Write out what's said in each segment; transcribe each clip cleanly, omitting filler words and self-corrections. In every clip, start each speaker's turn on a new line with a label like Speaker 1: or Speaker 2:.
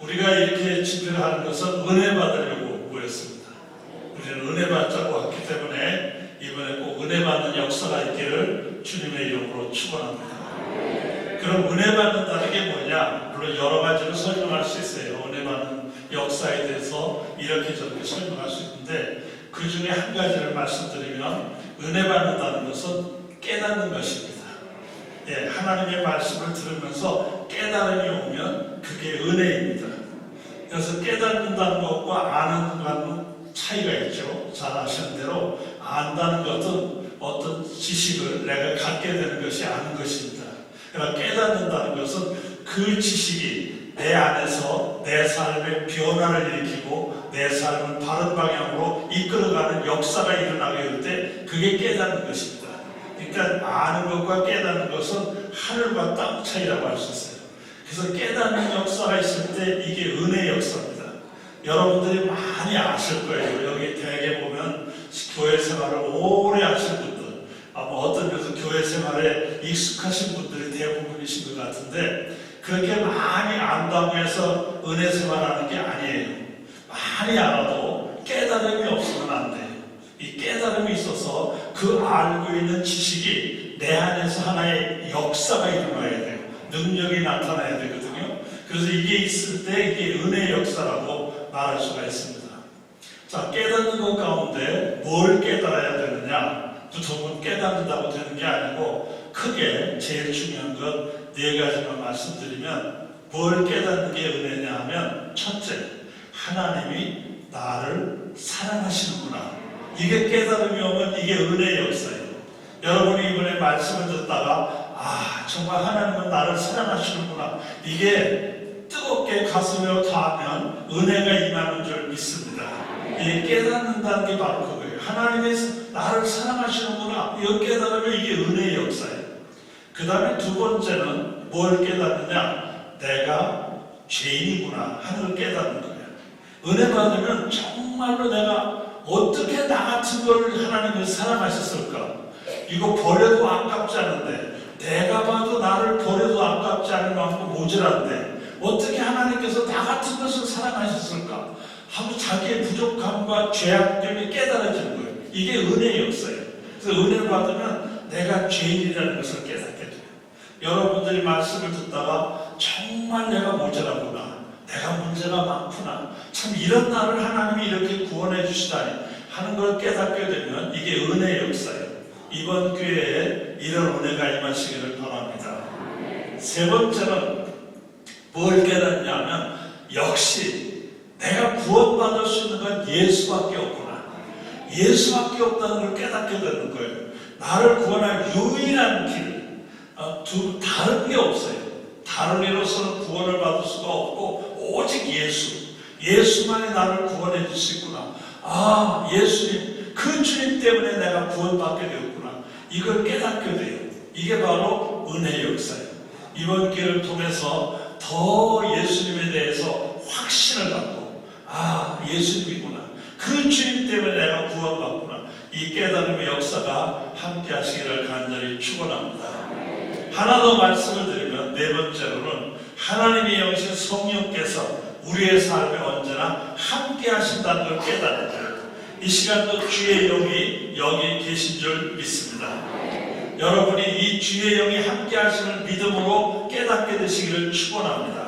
Speaker 1: 우리가 이렇게 집회를 하는 것은 은혜 받으려고 모였습니다. 우리는 은혜 받자고 왔기 때문에 이번에 꼭 은혜 받는 역사가 있기를 주님의 이름으로 축원합니다. 그럼 은혜 받는다는 게 뭐냐? 물론 여러 가지로 설명할 수 있어요. 은혜 받는 역사에 대해서 이렇게 저렇게 설명할 수 있는데 그 중에 한 가지를 말씀드리면 은혜 받는다는 것은 깨닫는 것입니다. 예, 하나님의 말씀을 들으면서 깨달음이 오면 그게 은혜입니다. 그래서 깨닫는다는 것과 아는 것과는 차이가 있죠. 잘 아시는 대로 안다는 것은 어떤 지식을 내가 갖게 되는 것이 아는 것입니다. 그러나 깨닫는다는 것은 그 지식이 내 안에서 내 삶의 변화를 일으키고 내 삶을 바른 방향으로 이끌어가는 역사가 일어나게 될 때 그게 깨닫는 것입니다. 그러니까 아는 것과 깨닫는 것은 하늘과 땅 차이라고 할 수 있어요. 그래서 깨닫는 역사가 있을 때 이게 은혜의 역사입니다. 여러분들이 많이 아실 거예요. 여기 대개 보면 교회 생활을 오래 하신 분들, 어떤 면에서 교회 생활에 익숙하신 분들이 대부분이신 것 같은데 그렇게 많이 안다고 해서 은혜 생활하는 게 아니에요. 많이 알아도 깨달음이 없으면 안 돼요. 이 깨달음이 있어서 그 알고 있는 지식이 내 안에서 하나의 역사가 일어나야 돼요. 능력이 나타나야 되거든요. 그래서 이게 있을 때 이게 은혜의 역사라고 말할 수가 있습니다. 자, 깨닫는 것 가운데 뭘 깨달아야 되느냐? 무조건 깨닫는다고 되는 게 아니고 크게 제일 중요한 것 네 가지만 말씀드리면 뭘 깨닫는 게 은혜냐 하면 첫째, 하나님이 나를 사랑하시는구나. 이게 깨달음이 오면 이게 은혜의 역사예요. 여러분이 이번에 말씀을 듣다가 정말 하나님은 나를 사랑하시는구나. 이게 뜨겁게 가슴에 닿으면 은혜가 임하는 줄 믿습니다. 이게 깨닫는다는 게 바로 그거예요. 하나님이 나를 사랑하시는구나. 이거 깨달으면 이게 은혜의 역사예요. 그 다음에 두 번째는 뭘 깨닫느냐? 내가 죄인이구나 하는 걸 깨닫는 거예요. 은혜 받으면 정말로 내가 어떻게 나 같은 걸 하나님이 사랑하셨을까? 이거 버려도 아깝지 않은데 내가 봐도 나를 버려도 아깝지 않을 만큼 모자란데 어떻게 하나님께서 나 같은 것을 사랑하셨을까? 하고 자기의 부족함과 죄악됨이 깨달아지는 거예요. 이게 은혜의 역사예요. 그래서 은혜를 받으면 내가 죄인이라는 것을 깨닫게 돼요. 여러분들이 말씀을 듣다가 정말 내가 모자라구나. 내가 문제가 많구나. 참 이런 나를 하나님이 이렇게 구원해 주시다니 하는 걸 깨닫게 되면 이게 은혜의 역사예요. 이번 기회에 이런 은혜가 임하시기를 바랍니다. 세 번째는 뭘 깨닫냐면 역시 내가 구원받을 수 있는 건 예수밖에 없구나. 예수밖에 없다는 걸 깨닫게 되는 거예요. 나를 구원할 유일한 길, 다른 게 없어요. 다른 이로서는 구원을 받을 수가 없고 오직 예수만이 나를 구원해 줄 수 있구나. 예수님, 그 주님 때문에 내가 구원받게 되었구나. 이걸 깨닫게 돼요. 이게 바로 은혜의 역사예요. 이번 기회를 통해서 더 예수님에 대해서 확신을 갖고 예수님이구나. 그 주님 때문에 내가 구원받구나. 이 깨달음의 역사가 함께 하시기를 간절히 축원합니다. 하나 더 말씀을 드리면 네 번째로는 하나님의 영신 성령께서 우리의 삶에 언제나 함께 하신다는 걸 깨닫는 거예요. 이 시간도 주의 영이 여기 계신 줄 믿습니다. 여러분이 이 주의 영이 함께 하심을 믿음으로 깨닫게 되시기를 축원합니다.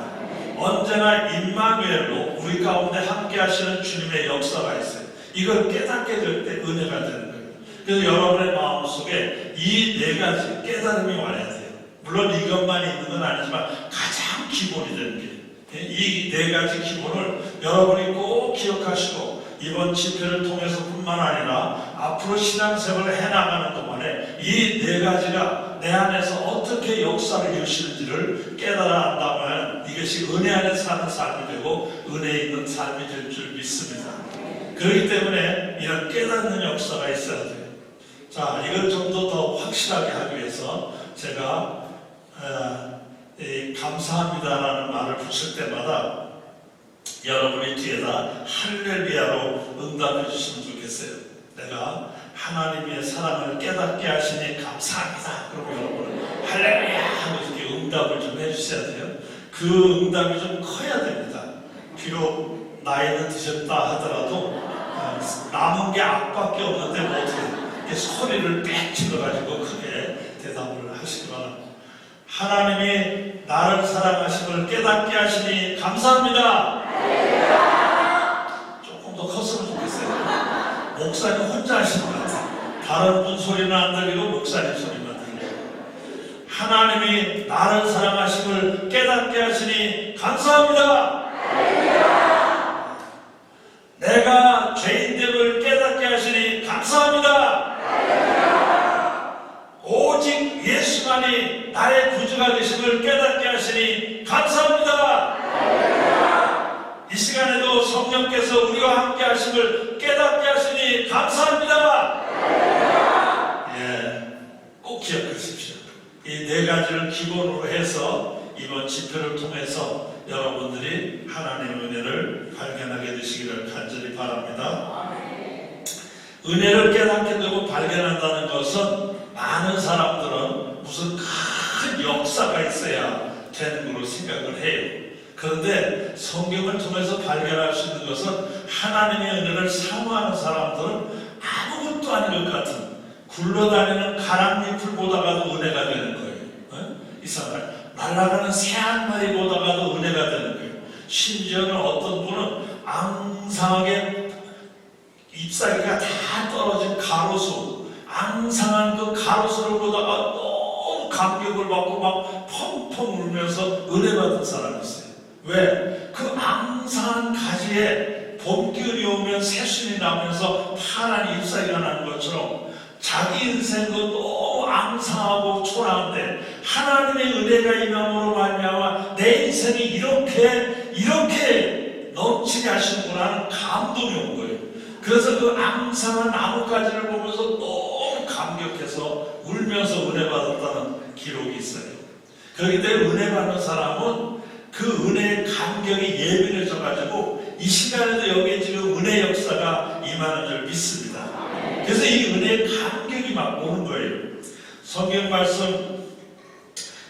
Speaker 1: 언제나 임마누엘로 우리 가운데 함께 하시는 주님의 역사가 있어요. 이걸 깨닫게 될 때 은혜가 되는 거예요. 그래서 여러분의 마음속에 이 네 가지 깨달음이 와야 돼요. 물론 이것만 있는 건 아니지만 가장 기본이 되는 게 이 네 가지 기본을 여러분이 꼭 기억하시고 이번 집회를 통해서 뿐만 아니라 앞으로 신앙생활을 해나가는 동안에 이 네 가지가 내 안에서 어떻게 역사를 이루시는지를 깨달아 안다면 이것이 은혜 안에 사는 삶이 되고 은혜 있는 삶이 될 줄 믿습니다. 그렇기 때문에 이런 깨닫는 역사가 있어야 돼요. 자, 이걸 좀 더 확실하게 하기 위해서 제가 감사합니다라는 말을 붙일 때마다 여러분이 뒤에다 할렐루야로 응답해 주시면 좋겠어요. 내가 하나님의 사랑을 깨닫게 하시니 감사합니다. 그러면 여러분은 할렐루야 하고 이렇게 응답을 좀 해주셔야 돼요. 그 응답이 좀 커야 됩니다. 비록 나이는 드셨다 하더라도 남은 게 악밖에 없는데 뭐 어떻게 소리를 빽 질러가지고 크게 대답을 하시기 바랍니다. 하나님이 나를 사랑하심을 깨닫게 하시니 감사합니다. 조금 더 컸으면 좋겠어요. 목사님 혼자 하시는 것 같아요. 다른 분 소리는 안 들리고 목사님 소리만 들려요. 하나님이 나를 사랑하심을 깨닫게 하시니 감사합니다. 내가 죄인됨을 깨닫게 하시니 감사합니다. 오직 예수만이 나의 구주가 되심을 깨닫게 하시니 감사합니다. 이 시간에도 성령께서 우리와 함께 하심을 깨닫게 하시니 감사합니다. 꼭 기억하십시오. 이 네 가지를 기본으로 해서 이번 집회를 통해서 여러분들이 하나님의 은혜를 발견하게 되시기를 간절히 바랍니다. 은혜를 깨닫게 되고 발견한다는 것은 많은 사람들은 무슨 큰 역사가 있어야 되는 걸로 생각을 해요. 그런데 성경을 통해서 발견할 수 있는 것은 하나님의 은혜를 사모하는 사람들은 아무것도 아닌 것 같은 굴러다니는 가랑잎을 보다가도 은혜가 되는 거예요. 이상하게 날아가는 새 한 마리 보다가도 은혜가 되는 거예요. 심지어는 어떤 분은 앙상하게 잎사귀가 다 떨어진 가로수, 앙상한 그 가로수를 보다가 너무 감격을 받고 막 펑펑 울면서 은혜 받은 사람이 있어요. 왜? 그 앙상한 가지에 봄 기운이 오면 새순이 나면서 파란 잎사귀가 나는 것처럼 자기 인생도 너무 앙상하고 초라한데 하나님의 은혜가 임함으로 말미암아 내 인생이 이렇게 넘치게 하시는구나 하는 감동이 온 거예요. 그래서 그 앙상한 나뭇가지를 보면서 너무 감격해서 울면서 은혜 받았다는 기록이 있어요. 그렇기 때문에 은혜 받는 사람은 그 은혜의 감격이 예민해져 가지고 이 시간에도 여기에 지금 은혜 역사가 임하는 줄 믿습니다. 그래서 이 은혜의 감격이 막 오는 거예요. 성경 말씀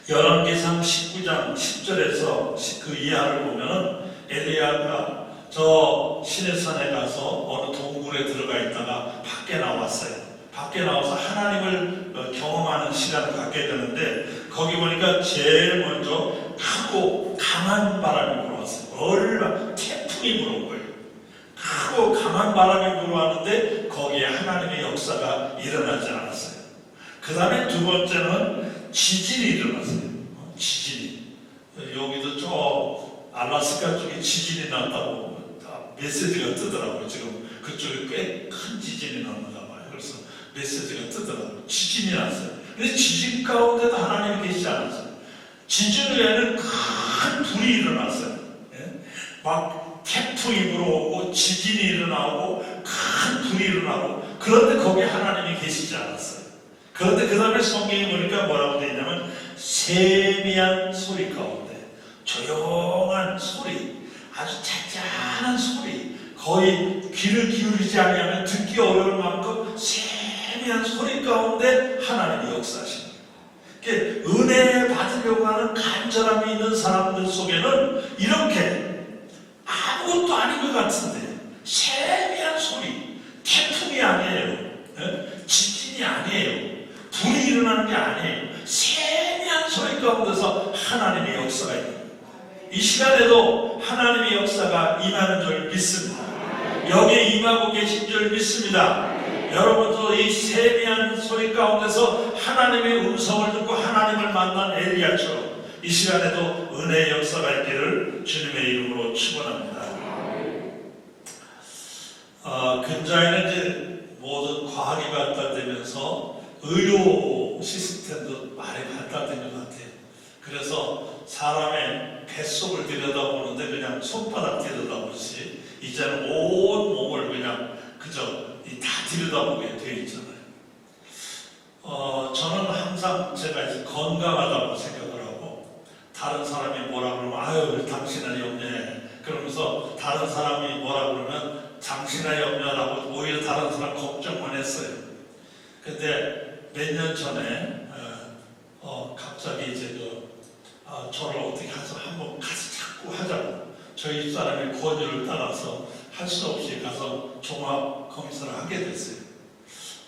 Speaker 1: 열왕기상 19장 10절에서 그 이하를 보면은 엘리야가 저 시내산에 가서 어느 동굴에 들어가 있다가 밖에 나왔어요. 밖에 나와서 하나님을 경험하는 시간을 갖게 되는데 거기 보니까 제일 먼저 크고 강한 바람이 불어왔어요. 얼마 태풍이 불어온 거예요. 크고 강한 바람이 불어왔는데 거기에 하나님의 역사가 일어나지 않았어요. 그 다음에 두 번째는 지진이 일어났어요. 지진이. 여기도 저 알라스카 쪽에 지진이 났다고 메시지가 뜨더라고요. 지금 그쪽에 꽤 큰 지진이 났는가 봐요. 그래서 메시지가 뜨더라고요. 지진이 났어요. 근데 지진 가운데도 하나님이 계시지 않았어요. 지진 후에는 큰 불이 일어났어요. 막 태풍이 불어오고 지진이 일어나고 큰 불이 일어나고 그런데 거기에 하나님이 계시지 않았어요. 그런데 그 다음에 성경에 보니까 뭐라고 되어 있냐면 세미한 소리 가운데 조용한 소리, 아주 잔잔한 소리, 거의 귀를 기울이지 아니하면 듣기 어려울 만큼 세미한 소리 가운데 하나님이 역사하십니다. 은혜 받으려고 하는 간절함이 있는 사람들 속에는 이렇게 아무것도 아닌 것 같은데 세미한 소리, 태풍이 아니에요, 지진이 아니에요, 불이 일어나는 게 아니에요. 세미한 소리 가운데서 하나님의 역사가 있는 이 시간에도 하나님의 역사가 임하는 줄 믿습니다. 여기에 임하고 계신 줄 믿습니다. 여러분도 이 세미한 소리 가운데서 하나님의 음성을 듣고 하나님을 만난 엘리야처럼 이 시간에도 은혜의 역사가 있기를 주님의 이름으로 축원합니다. 근자에는 이제 모든 과학이 발달되면서 의료 시스템도 많이 발달된 것 같아요. 그래서 사람의 뱃속을 들여다보는데 그냥 손바닥 들여다보듯이 이제는 온 몸을 그냥 그저 다 들여다보게 되어 있잖아요. 저는 항상 제가 이제 건강하다고 생각을 하고 다른 사람이 뭐라 그러면 아유 당신은 염려해 그러면서 다른 사람이 뭐라 그러면 당신은 염려하라고 오히려 다른 사람 걱정만 했어요. 근데 몇 년 전에 갑자기 이제 저를 어떻게 해서 한번 같이 자꾸 하자고 저희 집사람의 권유를 따라서 할 수 없이 가서 종합검사를 하게 됐어요.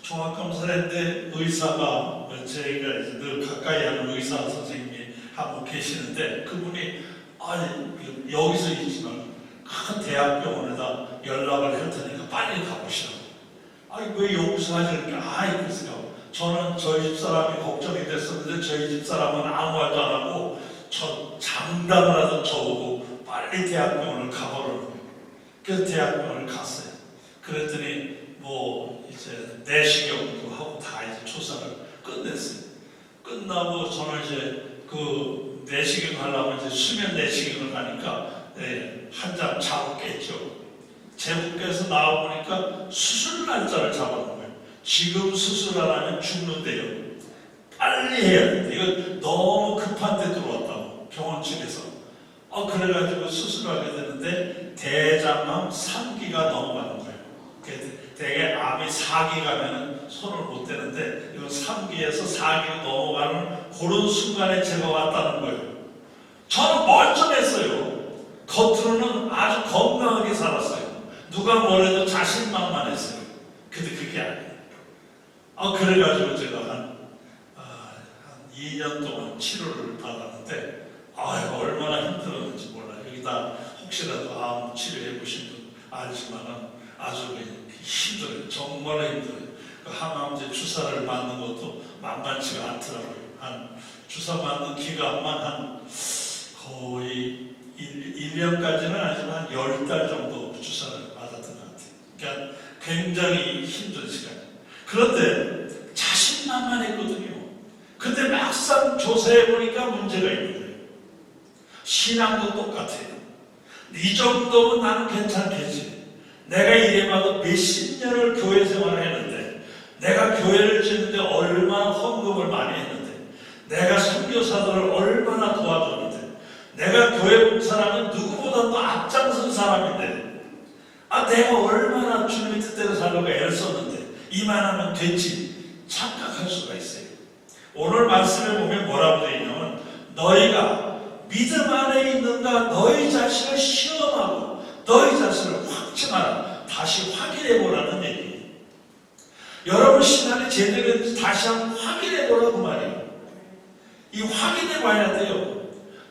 Speaker 1: 종합검사를 했는데 의사가, 저희가 늘 가까이 하는 의사 선생님이 한 분 계시는데 그분이 아니 여기서 있지만 큰 대학병원에다 연락을 할 테니까 빨리 가보시라고. 아니 왜 여기서 하시니까 그래서 저는 저희 집사람이 걱정이 됐었는데 저희 집사람은 아무 말도 안 하고 저 장담을 하던 저보고 빨리 대학병원을 가보라는 거예요. 그래서 대학병원을 갔어요. 그랬더니 뭐 이제 내시경도 하고 다 이제 조사를 끝냈어요. 끝나고 저는 이제 그 내시경 하려면 이제 수면 내시경을 하니까 한 장 자고 깼죠. 재고 깨서 나와보니까 수술 날짜를 잡아놓은 거예요. 지금 수술 안 하면 죽는데요. 빨리 해야 돼. 이거 너무 급한데 들어왔다고 병원 측에서. 그래가지고 수술하게 되는데 대장암 3기가 넘어가는 거예요. 대개 암이 4기 가면 손을 못 대는데 이건 3기에서 4기로 넘어가는 그런 순간에 제가 왔다는 거예요. 저는 멀쩡했어요. 겉으로는 아주 건강하게 살았어요. 누가 뭐래도 자신만만했어요. 근데 그게 아니에요. 그래가지고 제가 한 2년 동안 치료를 받았는데 얼마나 힘들었는지 몰라요. 여기다 혹시라도 암 치료해 보신 분 알지만은 아주 힘들어요. 정말 힘들어요. 그 항암제 주사를 맞는 것도 만만치가 않더라고요. 주사 맞는 기간만 한 거의 1년까지는 아니지만 한 10달 정도 주사를 맞았던 것 같아요. 그러니까 굉장히 힘든 시간이에요. 그런데 자신만만했거든요. 근데 막상 조사해보니까 문제가 있는 거예요. 신앙도 똑같아요. 이 정도면 나는 괜찮겠지. 내가 이래봐도 몇십 년을 교회 생활을 했는데, 내가 교회를 짓는데 얼마나 헌금을 많이 했는데, 내가 선교사들을 얼마나 도와줬는데, 내가 교회 봉사라면 누구보다도 앞장선 사람인데, 내가 얼마나 주님의 뜻대로 살려고 애를 썼는데 이만하면 됐지 착각할 수가 있어요. 오늘 말씀에 보면 뭐라고 되어 있냐면 너희가 믿음 안에 있는가 너희 자신을 시험하고 너희 자신을 확증하라. 다시 확인해보라는 얘기예요. 여러분 신앙이 제대로 했는지 다시 한번 확인해보라고 말이에요. 이 확인해봐야 돼요.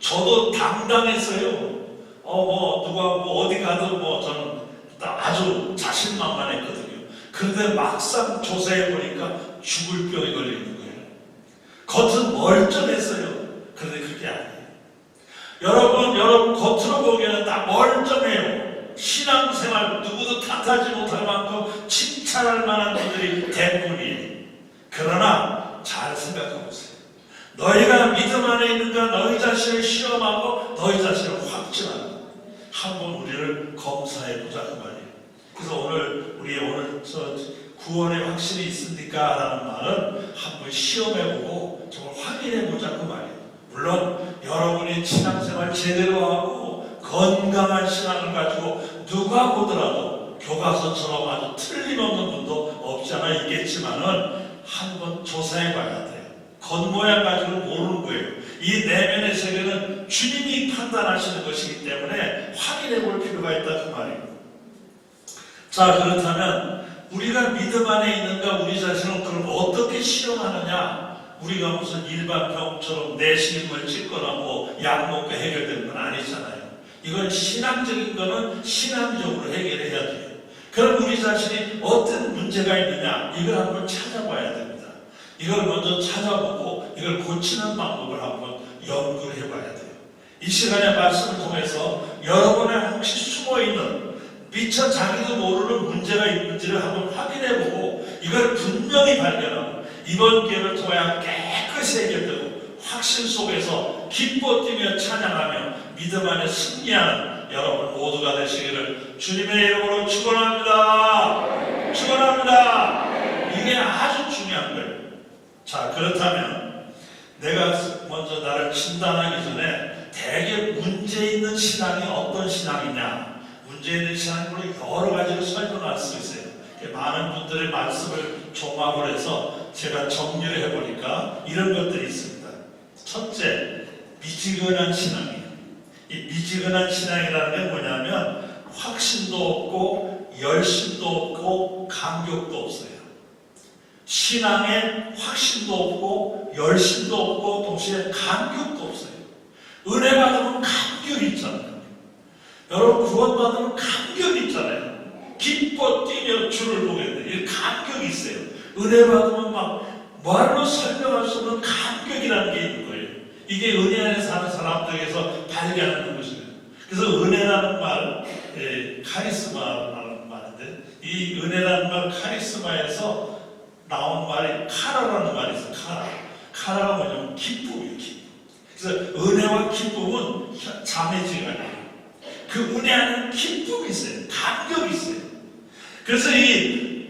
Speaker 1: 저도 당당했어요. 누가 어디 가도 저는 아주 자신만만했거든요. 그런데 막상 조사해보니까 죽을 병이 걸리는 거예요. 겉은 멀쩡했어요. 그런데 그게 아니에요. 여러분 겉으로 보기에는 다 멀쩡해요. 신앙생활 누구도 탓하지 못할 만큼 칭찬할 만한 분들이 대부분이에요. 그러나 잘 생각해보세요. 너희가 믿음 안에 있는가 너희 자신을 시험하고 너희 자신을 확증하라. 한번 우리를 검사해보자 그 말이에요. 그래서 오늘 저 구원의 확신이 있습니까? 라는 말은 한번 시험해보고 정말 확인해보자 그 말이에요. 물론 여러분이 신앙생활 제대로 하고 건강한 신앙을 가지고 누가 보더라도 교과서처럼 아주 틀림없는 분도 없지 않아 있겠지만은 한번 조사해봐야 돼요. 겉모양 가지고는 모르는 거예요. 이 내면의 세계는 주님이 판단하시는 것이기 때문에 확인해 볼 필요가 있다 그 말이에요. 자, 그렇다면 우리가 믿음 안에 있는가 우리 자신을 그럼 어떻게 시험하느냐? 우리가 무슨 일반 병처럼 내시경을 찍거나 약 먹고 해결되는 건 아니잖아요. 이건 신앙적인 거는 신앙적으로 해결해야 돼요. 그럼 우리 자신이 어떤 문제가 있느냐? 이걸 한번 찾아봐야 됩니다. 이걸 먼저 찾아보고 이걸 고치는 방법을 한번 연구를 해봐야 돼요. 이 시간의 말씀을 통해서 여러분의 혹시 숨어있는 미처 자기도 모르는 문제가 있는지를 한번 확인해보고 이걸 분명히 발견하고 이번 기회를 통해 깨끗이 해결되고 확신 속에서 기뻐 뛰며 찬양하며 믿음 안에 승리하는 여러분 모두가 되시기를 주님의 이름으로 축원합니다. 축원합니다. 이게 아주 중요한 거예요. 자, 그렇다면 내가 먼저 나를 진단하기 전에 대개 문제 있는 신앙이 어떤 신앙이냐? 문제 있는 신앙을 여러 가지로 설명할 수 있어요. 많은 분들의 말씀을 종합을 해서 제가 정리를 해보니까 이런 것들이 있습니다. 첫째, 미지근한 신앙이에요. 이 미지근한 신앙이라는 게 뭐냐면 확신도 없고 열심도 없고 감격도 없어요. 신앙에 확신도 없고 열심도 없고 동시에 감격도 없어요. 은혜 받으면 감격이 있잖아요. 여러분 구원받으면 감격이 있잖아요. 기뻐 뛰며 주를 보게 돼. 이 감격이 있어요. 은혜 받으면 막 말로 설명할 수 없는 감격이라는 게 있는 거예요. 이게 은혜 안에 사는 사람들에게서 발견하는 것이에요. 그래서 은혜라는 말, 카리스마라는 말인데 이 은혜라는 말 카리스마에서 나온 말이 카라라는 말이 있어요. 카라가 뭐냐면 기쁨이에요. 기쁨. 그래서 은혜와 기쁨은 자매지간이에요. 그 은혜 안에는 기쁨이 있어요. 감격이 있어요. 그래서 이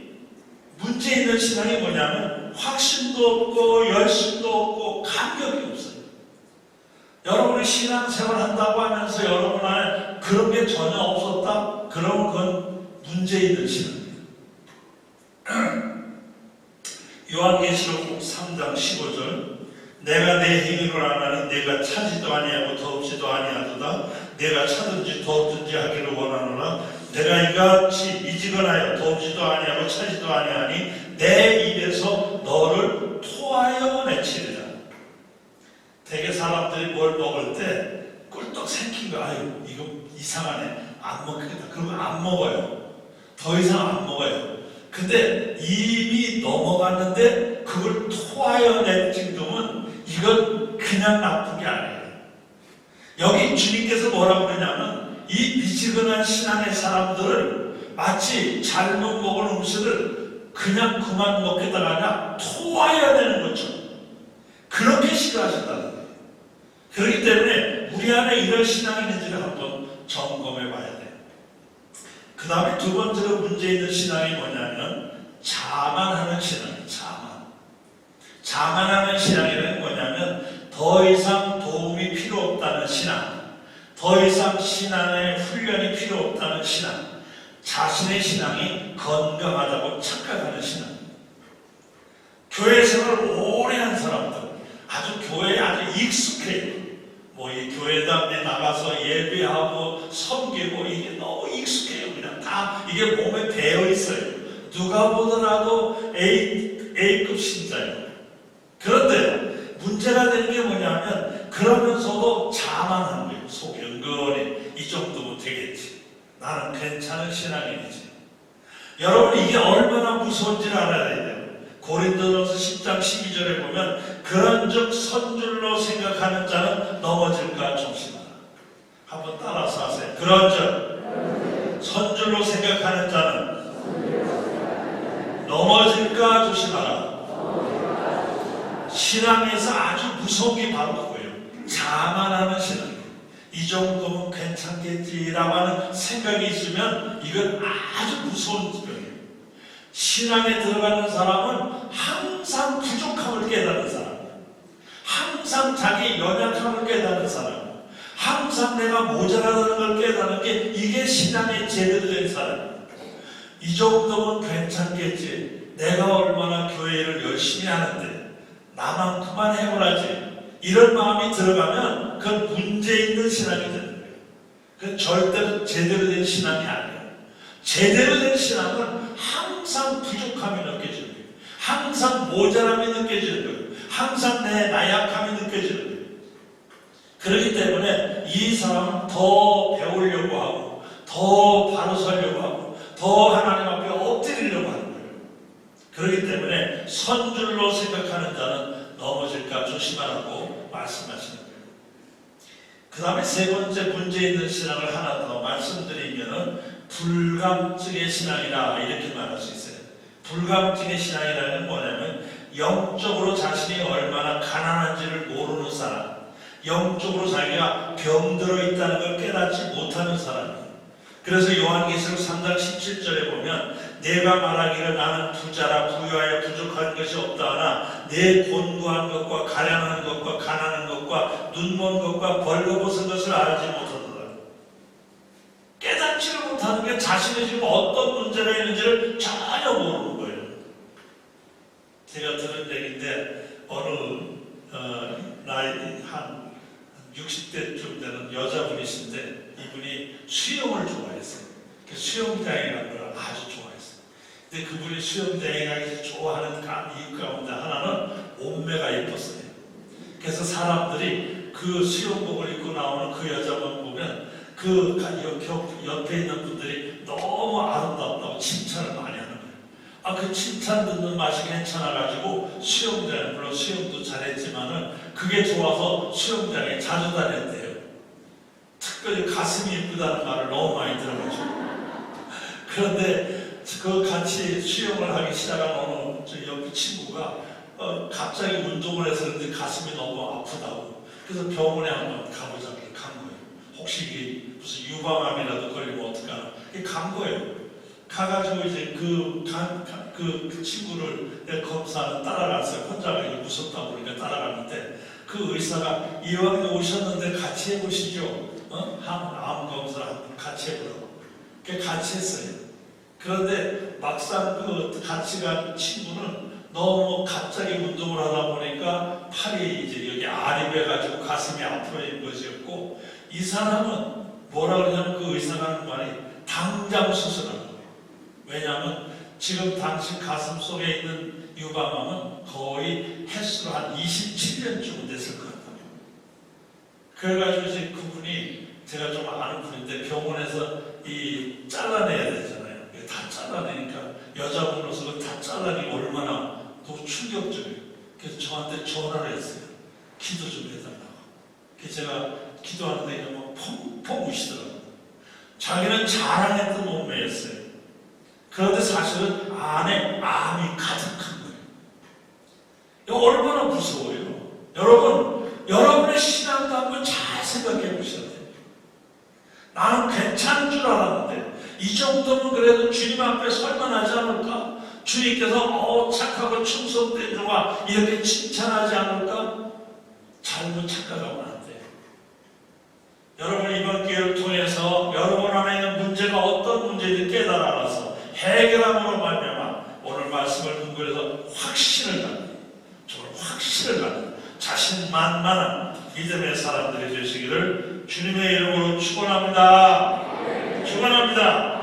Speaker 1: 문제 있는 신앙이 뭐냐면 확신도 없고 열심도 없고 감격이 없어요. 여러분이 신앙생활 한다고 하면서 여러분 안에 그런 게 전혀 없었다? 그럼 그건 문제 있는 신앙입니다. 요한계시록 3장 15절 내가 내 행위를 안 하니 내가 차지도 아니하고 더없지도 아니하도다. 내가 차든지 더없든지 하기를 원하노라. 내가 이같이 미지근하여 더없지도 아니하고 차지도 아니하니 내 입에서 너를 토하여 내치리라. 되게 사람들이 뭘 먹을 때 꿀떡 생긴 거, 아유 이거 이상하네, 안 먹겠다 그러면 안 먹어요. 더 이상 안 먹어요. 근데 입이 넘어갔는데 그걸 토하여 낼 정도면 이건 그냥 나쁜 게 아니에요. 여기 주님께서 뭐라고 그러냐면 이 미지근한 신앙의 사람들을 마치 잘못 먹은 음식을 그냥 그만 먹겠다가 아니라 토하여 내는 것처럼 그렇게 싫어하신다는 거예요. 그렇기 때문에 우리 안에 이런 신앙이 있는지를 한번 점검해 봐야 돼요. 그 다음에 두 번째로 문제 있는 신앙이 뭐냐면 자만하는 신앙이에요. 자만하는 신앙이란 뭐냐면 더 이상 도움이 필요 없다는 신앙, 더 이상 신앙의 훈련이 필요 없다는 신앙, 자신의 신앙이 건강하다고 착각하는 신앙. 교회 생활을 오래 한 사람들, 아주 교회에 아주 익숙해요. 뭐 이 교회당에 나가서 예배하고 섬기고 이게 너무 익숙해요. 그냥 다 이게 몸에 배어 있어요. 누가 보더라도 A급 신자예요. 그런데 문제가 되는 게 뭐냐면 그러면서도 자만한 거예요. 속에 은근히 이 정도면 되겠지. 나는 괜찮은 신앙인이지. 여러분 이게 얼마나 무서운지를 알아야 돼요. 고린도전서 10장 12절에 보면 그런즉 선줄로 생각하는 자는 넘어질까 조심하라. 한번 따라서 하세요. 그런즉 선줄로 생각하는 자는 넘어질까 조심하라. 신앙에서 아주 무서운 게 바로 그거예요. 자만하는 신앙. 이 정도면 괜찮겠지라고 하는 생각이 있으면 이건 아주 무서운 병이에요. 신앙에 들어가는 사람은 항상 부족함을 깨닫는 사람, 항상 자기 연약함을 깨닫는 사람, 항상 내가 모자라는 걸 깨닫는 게 이게 신앙에 제대로 된 사람이에요. 이 정도면 괜찮겠지. 내가 얼마나 교회를 열심히 하는데 나만큼만 해보라지. 이런 마음이 들어가면 그건 문제 있는 신앙이 되는 거예요. 그건 절대로 제대로 된 신앙이 아니에요. 제대로 된 신앙은 항상 부족함이 느껴지는 거예요. 항상 모자람이 느껴지는 거예요. 항상 내 나약함이 느껴지는 거예요. 그렇기 때문에 이 사람은 더 배우려고 하고 더 바로 서려고 하고 더 하나님 앞에 엎드리려고 하는 거예요. 그렇기 때문에 선줄로 생각하는 자는 넘어질까 조심하라고 말씀하시는 거예요. 그 다음에 세 번째 문제 있는 신앙을 하나 더 말씀드리면은 불감증의 신앙이라 이렇게 말할 수 있어요. 불감증의 신앙이라는 뭐냐면 영적으로 자신이 얼마나 가난한지를 모르는 사람, 영적으로 자기가 병들어 있다는 걸 깨닫지 못하는 사람이에요. 그래서 요한계시록 3장 17절에 보면 내가 말하기를 나는 부자라 부유하여 부족한 것이 없다 하나 내 곤고한 것과 가련한 것과 가난한 것과 눈먼 것과 벌거벗은 것을 알지 못하더라. 깨닫지를 못하는 게 자신이 지금 어떤 문제가 있는지를 전혀 모르는 거예요. 제가 들은 얘기인데 어느 나이 한 60대쯤 되는 여자분이신데 이분이 수영을 좋아했어요. 수영장에 간 걸 아주 좋아했어요. 근데 그분이 수영장에 가기 좋아하는 이유 가운데 하나는 몸매가 예뻤어요. 그래서 사람들이 그 수영복을 입고 나오는 그 여자만 보면 그 옆에 있는 분들이 너무 아름답다고 칭찬을 많이 하는 거예요. 그 칭찬 듣는 맛이 괜찮아가지고 수영장에, 물론 수영도 잘했지만은 그게 좋아서 수영장에 자주 다녔대요. 특별히 가슴이 예쁘다는 말을 너무 많이 들어가지고. 그런데 그 같이 수영을 하기 시작한 어느 옆 친구가 갑자기 운동을 해서 그런지 가슴이 너무 아프다고. 그래서 병원에 한번 가보자고 간 거예요. 혹시 이게 무슨 유방암이라도 걸리면 어떡하나. 간 거예요. 가가지고 이제 그 친구를 검사를 따라갔어요. 혼자 가기 무섭다고 그러니까 따라갔는데 그 의사가 이왕에 오셨는데 같이 해보시죠. 암 검사를 한번 같이 해보라고. 같이 했어요. 그런데 막상 그 같이 간 친구는 너무 갑자기 운동을 하다 보니까 팔이 이제 여기 아립해가지고 가슴이 아프러진 것이었고, 이 사람은 뭐라 그러냐면 그 의사가 하는 말이 당장 수술하는 거예요. 왜냐하면 지금 당신 가슴 속에 있는 유방암은 거의 횟수로 한 27년쯤 됐을 것 같아요. 그래가지고 이제 그분이 제가 좀 아는 분인데 병원에서 잘라내야 되잖아요. 다 잘라내니까 여자분으로서 다 잘라내기 얼마나 너무 충격적이에요. 그래서 저한테 전화를 했어요. 기도 좀 해달라고. 그래서 제가 기도하는데 그냥 펑펑 우시더라고요. 자기는 자랑했던 몸매였어요. 그런데 사실은 안에 암이 가득한 거예요. 이거 얼마나 무서워요. 여러분의 신앙도 한번 잘 생각해 보셔야 돼요. 나는 괜찮은 줄 알았는데 이 정도면 그래도 주님 앞에 설만하지 않을까? 주님께서 착하고 충성된 자와 이렇게 칭찬하지 않을까? 잘못 착각하면 안 돼요. 여러분 이번 기회를 통해서 여러분 안에 있는 문제가 어떤 문제인지 깨달아서 해결함으로 말미암아 오늘 말씀을 근거해서 확신을 갖는, 정말 확신을 갖는 자신만만한 믿음의 사람들이 되시기를 주님의 이름으로 축원합니다. 축원합니다.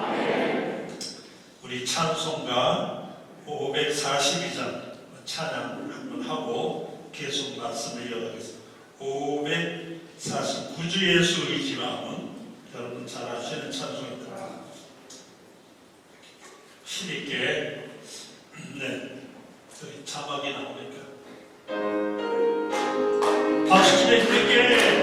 Speaker 1: 우리 찬송가 542장 찬양을 한번 하고 계속 말씀을 이어가겠습니다. 540 구주 예수 의지마음은 여러분 잘 아시는 찬송입니다. 힘있게 여기 자막이 나오니까 박수 치면 힘있게
Speaker 2: 예수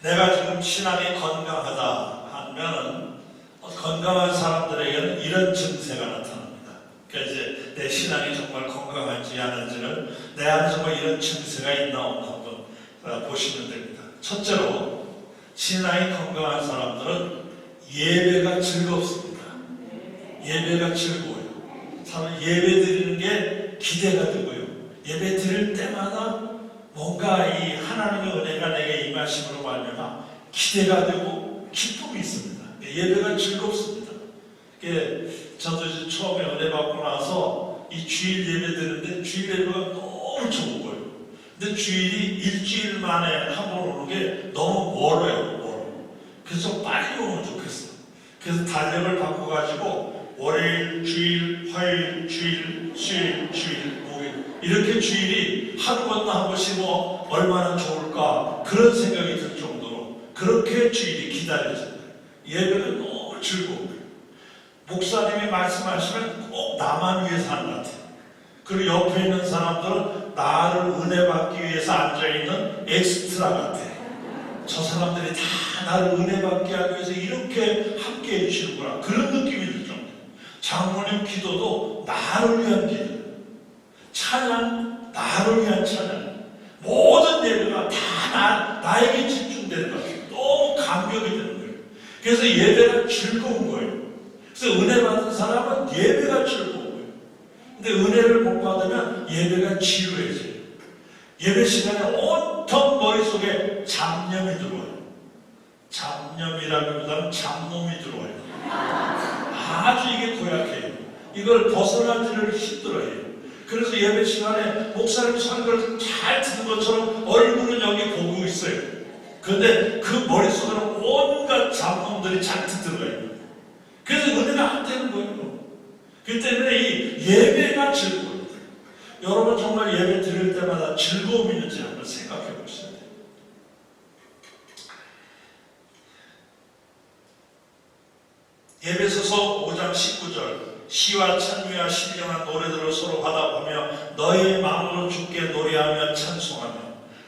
Speaker 1: 내가 지금 신앙이 건강하다 하면은 건강한 사람들에게는 이런 증세가 나타납니다. 그러니까 이제 내 신앙이 정말 건강한지 아닌지는 내 안에 정말 이런 증세가 있나 없나 한번 보시면 됩니다. 첫째로 신앙이 건강한 사람들은 예배가 즐겁습니다. 예배가 즐거워요. 사람은 예배 드리는 게 기대가 되고요. 예배 드릴 때마다 뭔가 이 하나님의 은혜가 내게 임하심으로 말미암아 기대가 되고 기쁨이 있습니다. 예배가 즐겁습니다. 저도 이제 처음에 은혜 받고 나서 이 주일 예배 드리는데 주일 예배가 너무 좋은 거예요. 근데 주일이 일주일 만에 한 번 오는 게 너무 멀어요. 그래서 빨리 오면 좋겠어. 그래서 달력을 바꿔가지고 월요일, 주일, 화요일, 주일, 수요일, 주일, 목요일 이렇게 주일이 한 번도 한 번씩 얼마나 좋을까 그런 생각이 들 정도로 그렇게 주일이 기다려져요. 예배는 너무 즐거워요. 목사님이 말씀하시면 꼭 나만 위해서 하는 것 같아요. 그리고 옆에 있는 사람들은 나를 은혜 받기 위해서 앉아있는 엑스트라 같아요. 저 사람들이 다 나를 은혜 받게 하기 위해서 이렇게 함께 해주시는구나 그런 느낌이 들 정도예요. 장로님 기도도 나를 위한 기도, 찬양 나를 위한 찬양, 모든 예배가 다 나에게 집중되는 것 같아요. 너무 감격이 되는 거예요. 그래서 예배가 즐거운 거예요. 그래서 은혜 받은 사람은 예배가 즐거운 거예요. 근데 은혜를 못 받으면 예배가 지루해져요. 예배 시간에 온통 머릿속에 잡념이 들어와요. 잡념이라기보다는 잡놈이 들어와요. 아주 이게 고약해요. 이걸 벗어나기를 힘들어해요. 그래서 예배 시간에 목사님 설교를 잘 듣는 것처럼 얼굴은 여기 보고 있어요. 그런데 그 머릿속에는 온갖 잡놈들이 잔뜩 들어가요. 그래서 은혜가 안 되는 거예요. 그 때문에 이 예배가 즐거워요. 여러분 정말 예배 드릴 때마다 즐거움이 있는지 한번 생각해 보셔야 돼요. 예배소서 5장 19절 시와 찬미와 신령한 노래들을 서로 화답하며 너희의 마음으로 주께 노래하며 찬송하며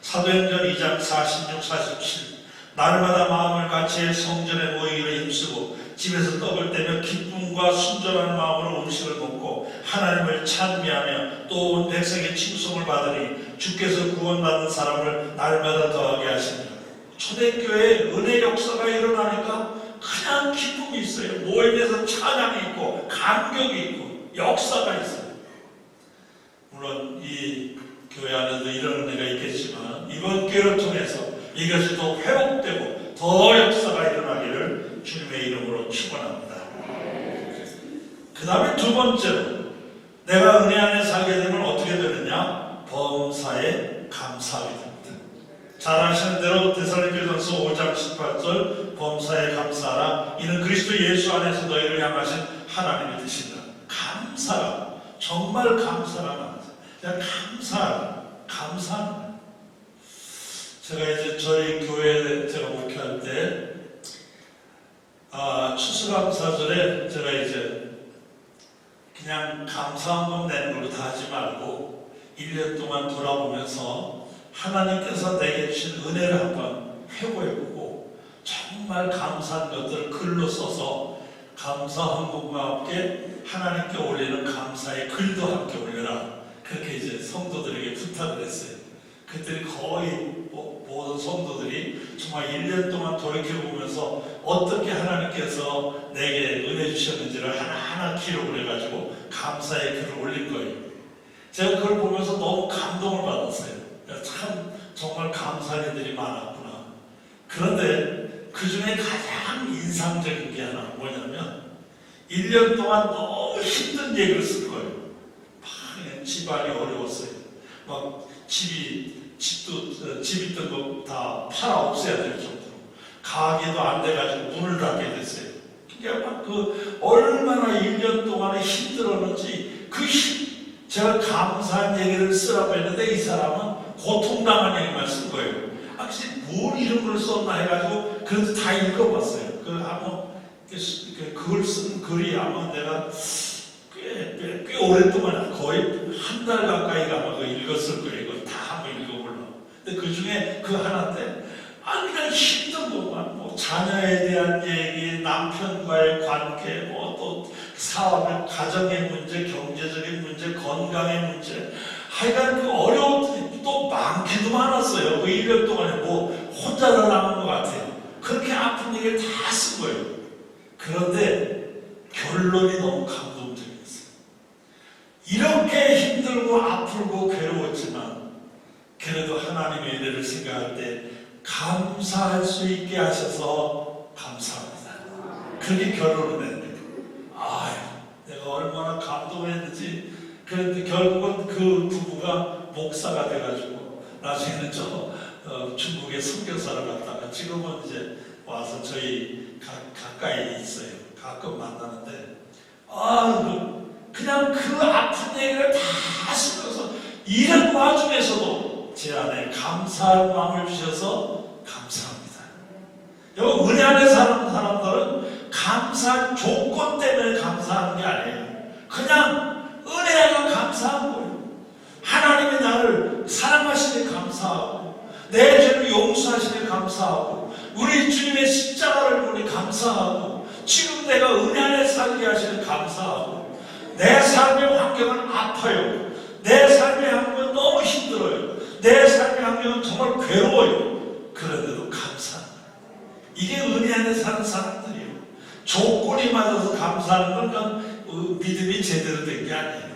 Speaker 1: 사도행전 2장 46, 47 날마다 마음을 같이해 성전에 모이기를 힘쓰고 집에서 떡을 떼며 기쁨과 순전한 마음으로 음식을 먹고 하나님을 찬미하며 또 온 백성의 칭송을 받으니 주께서 구원받은 사람을 날마다 더하게 하십니다. 초대교회에 은혜 역사가 일어나니까 그냥 기쁨이 있어요. 모임에서 찬양이 있고 감격이 있고 역사가 있어요. 물론 이 교회 안에도 이런 은혜가 있겠지만 이번 기회를 통해서 이것이 더 회복되고 더 역사가 일어나기를 주님의 이름으로 축원합니다. 그 다음에 두 번째로 내가 은혜 안에 살게 되면 어떻게 되느냐? 범사에 감사하게 됩니다. 잘 아시는 대로 데살로니가전서 5장 18절 범사에 감사하라 이는 그리스도 예수 안에서 너희를 향하신 하나님의 뜻이다. 감사라 정말 감사라 그냥 감사하는 거예요. 제가 이제 저희 교회에 제가 목회할 때 추수감사절에 제가 이제 그냥 감사 한번 내는 걸로 다 하지 말고 1년 동안 돌아보면서 하나님께서 내게 주신 은혜를 한번 회고해보고 정말 감사한 것들을 글로 써서 감사 헌금과 함께 하나님께 올리는 감사의 글도 함께 올려라. 그렇게 이제 성도들에게 부탁을 했어요. 그때 거의 모든 성도들이 정말 1년 동안 돌이켜보면서 어떻게 하나님께서 내게 은혜 주셨는지를 하나하나 기록을 해가지고 감사의 글을 올린 거예요. 제가 그걸 보면서 너무 감동을 받았어요. 참 정말 감사한 일들이 많았구나. 그런데 그 중에 가장 인상적인 게 하나 뭐냐면 1년 동안 너무 힘든 얘기를 쓸 거예요. 집안이 어려웠어요. 막 집 있던 거 다 팔아 없애야 될 정도로 가게도 안 돼가지고 문을 닫게 됐어요. 그러니까 얼마나 1년 동안에 힘들었는지 제가 감사한 얘기를 쓰라고 했는데 이 사람은 고통당한 얘기만 쓴 거예요. 혹시 뭘 이런 걸 썼나 해가지고 그래서 다 읽어봤어요. 그걸 쓴 글이 아마 내가 꽤 오랫동안 거의 한 달 달 가까이 가면 그거 읽었을 거예요. 이거 다 한번 읽어보려. 근데 그 중에 그 하나인데, 그냥 힘든 것만, 뭐, 자녀에 대한 얘기, 남편과의 관계, 뭐, 또, 사업의, 가정의 문제, 경제적인 문제, 건강의 문제, 하여간 그 어려운 일이 또 많기도 많았어요. 그 1년 동안에 뭐, 혼자 다 남은 것 같아요. 그렇게 아픈 얘기를 다 쓴 거예요. 그런데 결론이 너무 감동적이었어요. 이렇게 힘들고 아프고 괴로웠지만, 그래도 하나님의 은혜를 생각할 때, 감사할 수 있게 하셔서 감사합니다. 그게 결론을 냈네요. 내가 얼마나 감동했는지. 그런데 결국은 그 부부가 목사가 돼가지고 나중에는 중국에 선교사를 갔다가 지금은 이제 와서 저희 가까이 있어요. 가끔 만나는데 그냥 그 아픈 얘기를 다 쓰면서 이런 와중에서도 제 안에 감사할 마음을 주셔서 감사합니다. 여러분, 은혜 안에 사는 사람들은 감사할 조건 때문에 감사하는 게 아니에요. 그냥 은혜가 감사한 거예요. 하나님이 나를 사랑하시니 감사하고, 내 죄를 용서하시니 감사하고, 우리 주님의 십자가를 보니 감사하고, 지금 내가 은혜 안에 살게 하시니 감사하고, 내 삶의 환경은 아파요. 내 삶의 환경은 너무 힘들어요. 내 삶의 환경은 정말 괴로워요. 그런데도 감사합니다. 이게 은혜 안에 사는 사람들이에요. 조건이 맞아서 감사하는 건 믿음이 제대로 된 게 아니에요.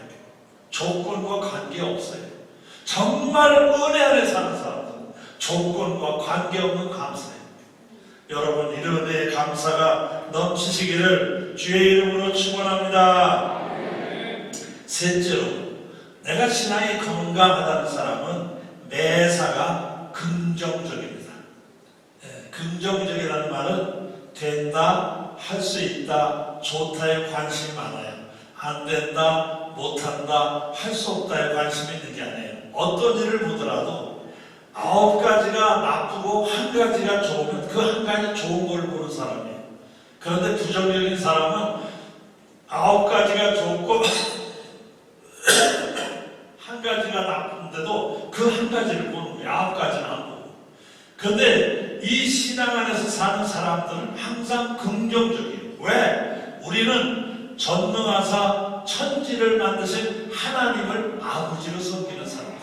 Speaker 1: 조건과 관계없어요. 정말 은혜 안에 사는 사람들은 조건과 관계없는 감사예요. 여러분, 이런 은혜의 감사가 넘치시기를 주의 이름으로 축원합니다. 셋째로, 내가 신앙이 건강하다는 사람은 매사가 긍정적입니다. 긍정적이라는 말은 된다, 할 수 있다, 좋다에 관심이 많아요. 안 된다, 못한다, 할 수 없다에 관심이 있는 게 아니에요. 어떤 일을 보더라도 9가지가 나쁘고 1가지가 좋으면 그 1가지 좋은 걸 보는 사람이에요. 그런데 부정적인 사람은 9가지가 좋고 1가지가 나쁜데도 그 1가지를 보는 거예요. 9가지는 안 보고. 그런데 이 신앙 안에서 사는 사람들은 항상 긍정적이에요. 왜? 우리는 전능하사 천지를 만드신 하나님을 아버지로 섬기는 사람들.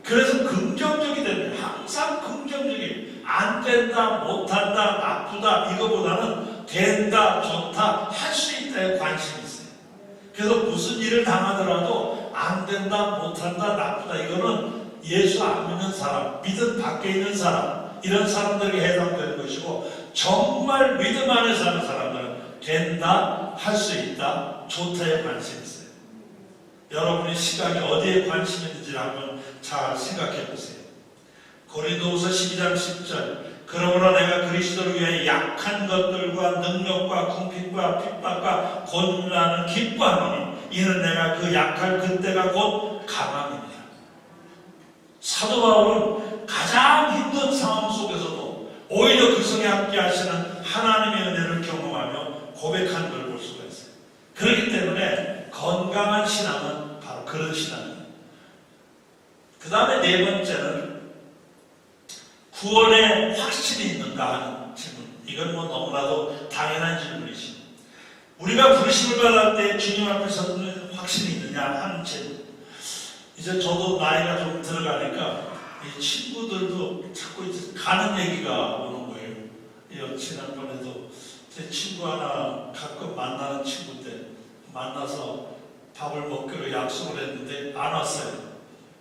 Speaker 1: 그래서 긍정적이 되는 거예요. 항상 긍정적이에요. 안 된다, 못한다, 나쁘다 이거보다는 된다, 좋다, 할 수 있다에 관심이 있어요. 그래서 무슨 일을 당하더라도 안 된다, 못한다, 나쁘다 이거는 예수 안 믿는 사람, 믿음 밖에 있는 사람, 이런 사람들에게 해당되는 것이고, 정말 믿음 안에 사는 사람들은 된다, 할 수 있다, 좋다에 관심이 있어요. 여러분의 시각이 어디에 관심이 있는지 한번 잘 생각해 보세요. 고린도후서 12장 10절, 그러므로 내가 그리스도를 위해 약한 것들과 능력과 궁핍과 핍박과 곤란을 기뻐하노니 이는 내가 그 약할 그때가 곧 강함입니다. 사도 바울은 가장 힘든 상황 속에서도 오히려 그 성에 함께 하시는 하나님의 은혜를 경험하며 고백한 걸 볼 수가 있어요. 그렇기 때문에 건강한 신앙은 바로 그런 신앙이에요. 그 다음에 네 번째는 구원에 확신이 있는가 하는 질문. 이건 뭐 너무나도 당연한 질문이지. 우리가 부르심을 받을 때 주님 앞에 서는 확신이 있느냐 하는 질문. 이제 저도 나이가 좀 들어가니까 이 친구들도 자꾸 이제 가는 얘기가 오는 거예요. 지난번에도 제 친구 하나 가끔 만나는 친구인데 만나서 밥을 먹기로 약속을 했는데 안 왔어요.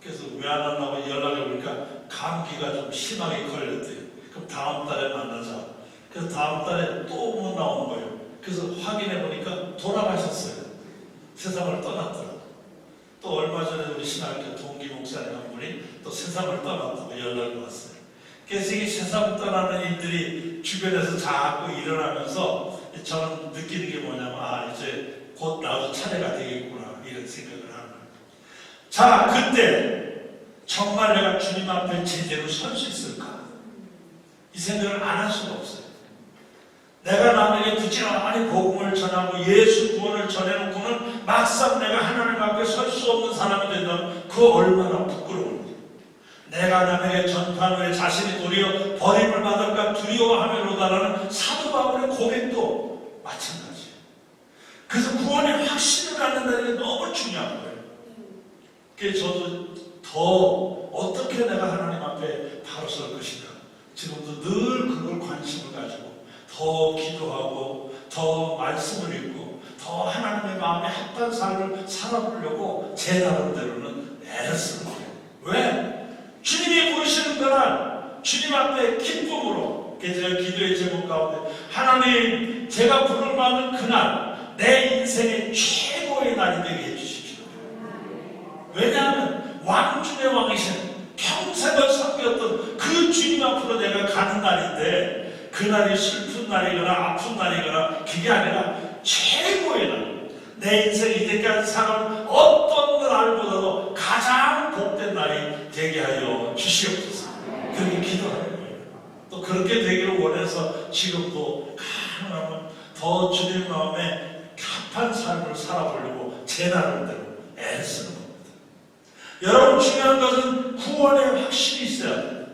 Speaker 1: 그래서 왜 안 왔나고 연락해 보니까 감기가 좀 심하게 걸렸대요. 그럼 다음 달에 만나자. 그래서 다음 달에 또 못 나온 거예요. 그래서 확인해 보니까 돌아가셨어요. 세상을 떠났더라고요. 또 얼마 전에 우리 신학교 동기 목사님 한 분이 또 세상을 떠났다고 연락이 왔어요. 그래서 이 세상 떠나는 일들이 주변에서 자꾸 일어나면서 저는 느끼는 게 뭐냐면 이제 곧 나도 차례가 되겠구나 이런 생각을 하는 거예요. 자, 그때 정말 내가 주님 앞에 제대로 설 수 있을까? 이 생각을 안 할 수가 없어요. 내가 남에게 부지런히 복음을 전하고 예수 구원을 전해놓고는 막상 내가 하나님 앞에 설 수 없는 사람이 된다면 그 얼마나 부끄러운지. 내가 남에게 전파한 후에 자신이 도리어 버림을 받을까 두려워하면로다라는 사도 바울의 고백도 마찬가지예요. 그래서 구원의 확신을 갖는다는 게 너무 중요한 거예요. 그래서 저도 더 어떻게 내가 하나님 앞에 바로 설 것인가, 지금도 늘 그걸 관심을 가지고 더 기도하고 더 말씀을 읽고 더 하나님의 마음에 합한 삶을 살아보려고 제 나름대로는 애를 쓰는 거예요. 왜? 주님이 부르시는 그날 주님 앞에 기쁨으로, 제가 기도의 제목 가운데 하나님 제가 부름받는 그날 내 인생의 최고의 날이 되게 해주십시오. 왜냐하면 왕 중의 왕이신 평생을 섬겼던 그 주님 앞으로 내가 가는 날인데, 그날이 슬픈 날이거나 아픈 날이거나 그게 아니라 최고의 날, 내 인생 이때까지 살아온 어떤 날보다도 가장 복된 날이 되게 하여 주시옵소서. 그렇게 기도하는 거예요. 또 그렇게 되기를 원해서 지금도 가능하면 더 주님 마음에 합한 삶을 살아보려고 제 나름대로 애쓰는 겁니다. 여러분, 중요한 것은 구원의 확신이 있어야 돼요.